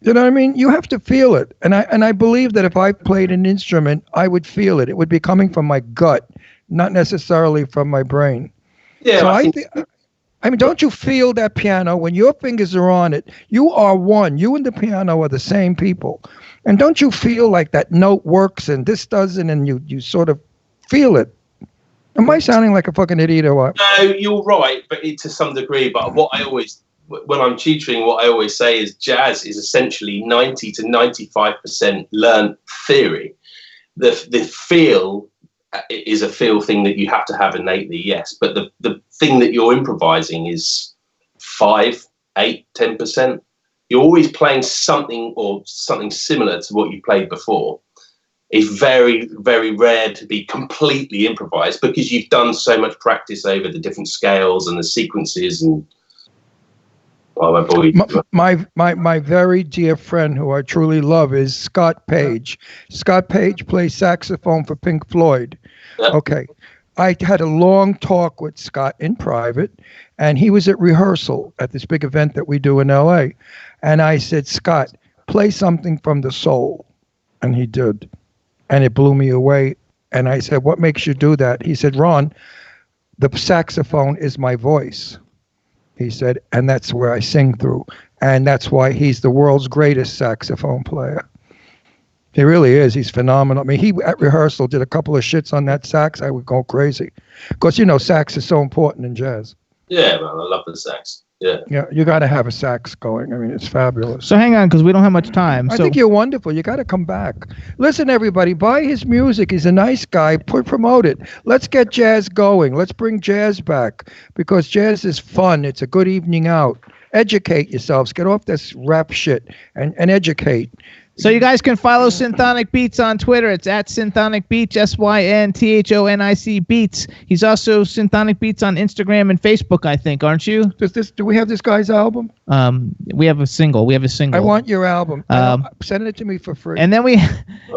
You know what I mean? You have to feel it. And I believe that if I played an instrument, I would feel it. It would be coming from my gut, not necessarily from my brain. Yeah, So I think I mean, don't you feel that piano when your fingers are on it? You are one. You and the piano are the same people. And don't you feel like that note works and this doesn't, and you sort of feel it? Am I sounding like a fucking idiot or what? No, you're right, but to some degree. But when I'm tutoring, what I always say is jazz is essentially 90 to 95% learned theory. The feel is a feel thing that you have to have innately, yes. But the thing that you're improvising is 5, 8, 10%. You're always playing something or something similar to what you played before. It's very, very rare to be completely improvised because you've done so much practice over the different scales and the sequences and. Oh, my boy. My very dear friend who I truly love is Scott Page. Scott Page plays saxophone for Pink Floyd. Yeah. Okay. I had a long talk with Scott in private, and he was at rehearsal at this big event that we do in LA. And I said, Scott, play something from the soul. And he did. And it blew me away. And I said, what makes you do that? He said, Ron, the saxophone is my voice. He said, and that's where I sing through. And that's why he's the world's greatest saxophone player. He really is. He's phenomenal. I mean, he, at rehearsal, did a couple of shits on that sax. I would go crazy. Because, sax is so important in jazz. Yeah, man, I love the sax. Yeah. Yeah, you got to have a sax going. I mean, it's fabulous. So hang on, because we don't have much time. I think you're wonderful. You got to come back. Listen, everybody, buy his music. He's a nice guy. Promote it. Let's get jazz going. Let's bring jazz back because jazz is fun. It's a good evening out. Educate yourselves. Get off this rap shit and educate. So you guys can follow Synthonic Beats on Twitter. It's at Synthonic Beats, SYNTHONIC Beats. He's also Synthonic Beats on Instagram and Facebook, I think, aren't you? Do we have this guy's album? We have a single. I want your album. Send it to me for free. And then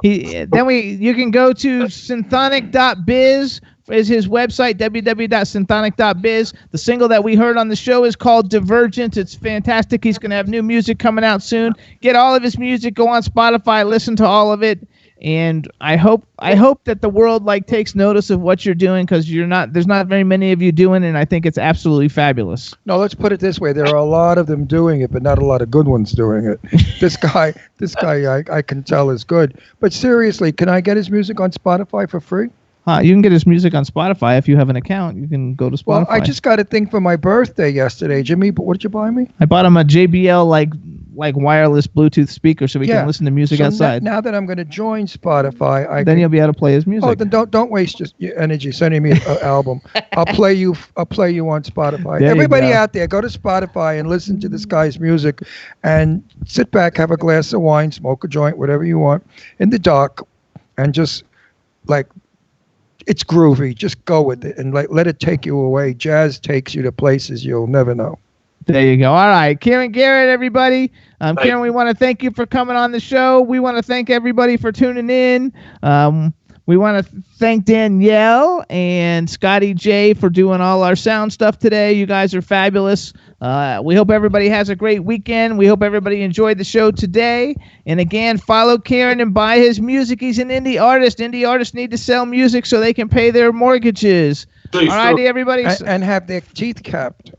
you can go to synthonic.biz is his website, www.synthonic.biz. The single that we heard on the show is called Divergent. It's fantastic. He's going to have new music coming out soon. Get all of his music. Go on Spotify. Listen to all of it. And I hope that the world takes notice of what you're doing because there's not very many of you doing it, and I think it's absolutely fabulous. No, let's put it this way. There are a lot of them doing it, but not a lot of good ones doing it. This guy I can tell is good. But seriously, can I get his music on Spotify for free? You can get his music on Spotify if you have an account. You can go to Spotify. Well, I just got a thing for my birthday yesterday, Jimmy. But what did you buy me? I bought him a JBL like wireless Bluetooth speaker so we can listen to music outside. Now that I'm going to join Spotify, you'll be able to play his music. Oh, then don't waste just your energy sending me an album. I'll play you on Spotify. Everybody out there, go to Spotify and listen to this guy's music, and sit back, have a glass of wine, smoke a joint, whatever you want, in the dark, and just it's groovy. Just go with it and let it take you away. Jazz takes you to places you'll never know. There you go. All right. Kieran Garrett, everybody. Kieran, we want to thank you for coming on the show. We want to thank everybody for tuning in. We want to thank Danielle and Scotty J for doing all our sound stuff today. You guys are fabulous. We hope everybody has a great weekend. We hope everybody enjoyed the show today. And again, follow Kieran and buy his music. He's an indie artist. Indie artists need to sell music so they can pay their mortgages. All righty, everybody. And have their teeth capped.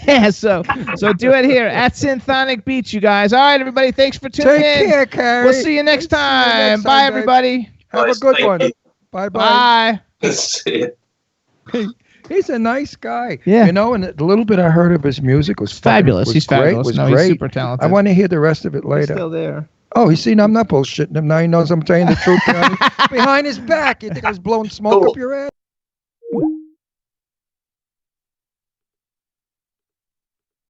Yeah, so do it here at Synthonic Beats, you guys. All right, everybody. Thanks for tuning in. Take care, Carrie. We'll see you next time. Bye, everybody. Have a good one. Bye-bye. Bye. He's a nice guy. Yeah. And the little bit I heard of his music was fabulous. He's great. fabulous. Was no, great. He's super talented. I want to hear the rest of it later. He's still there. Oh, he's seen I'm not bullshitting him. Now he knows I'm telling the truth. Behind his back. You think I was blowing smoke up your ass?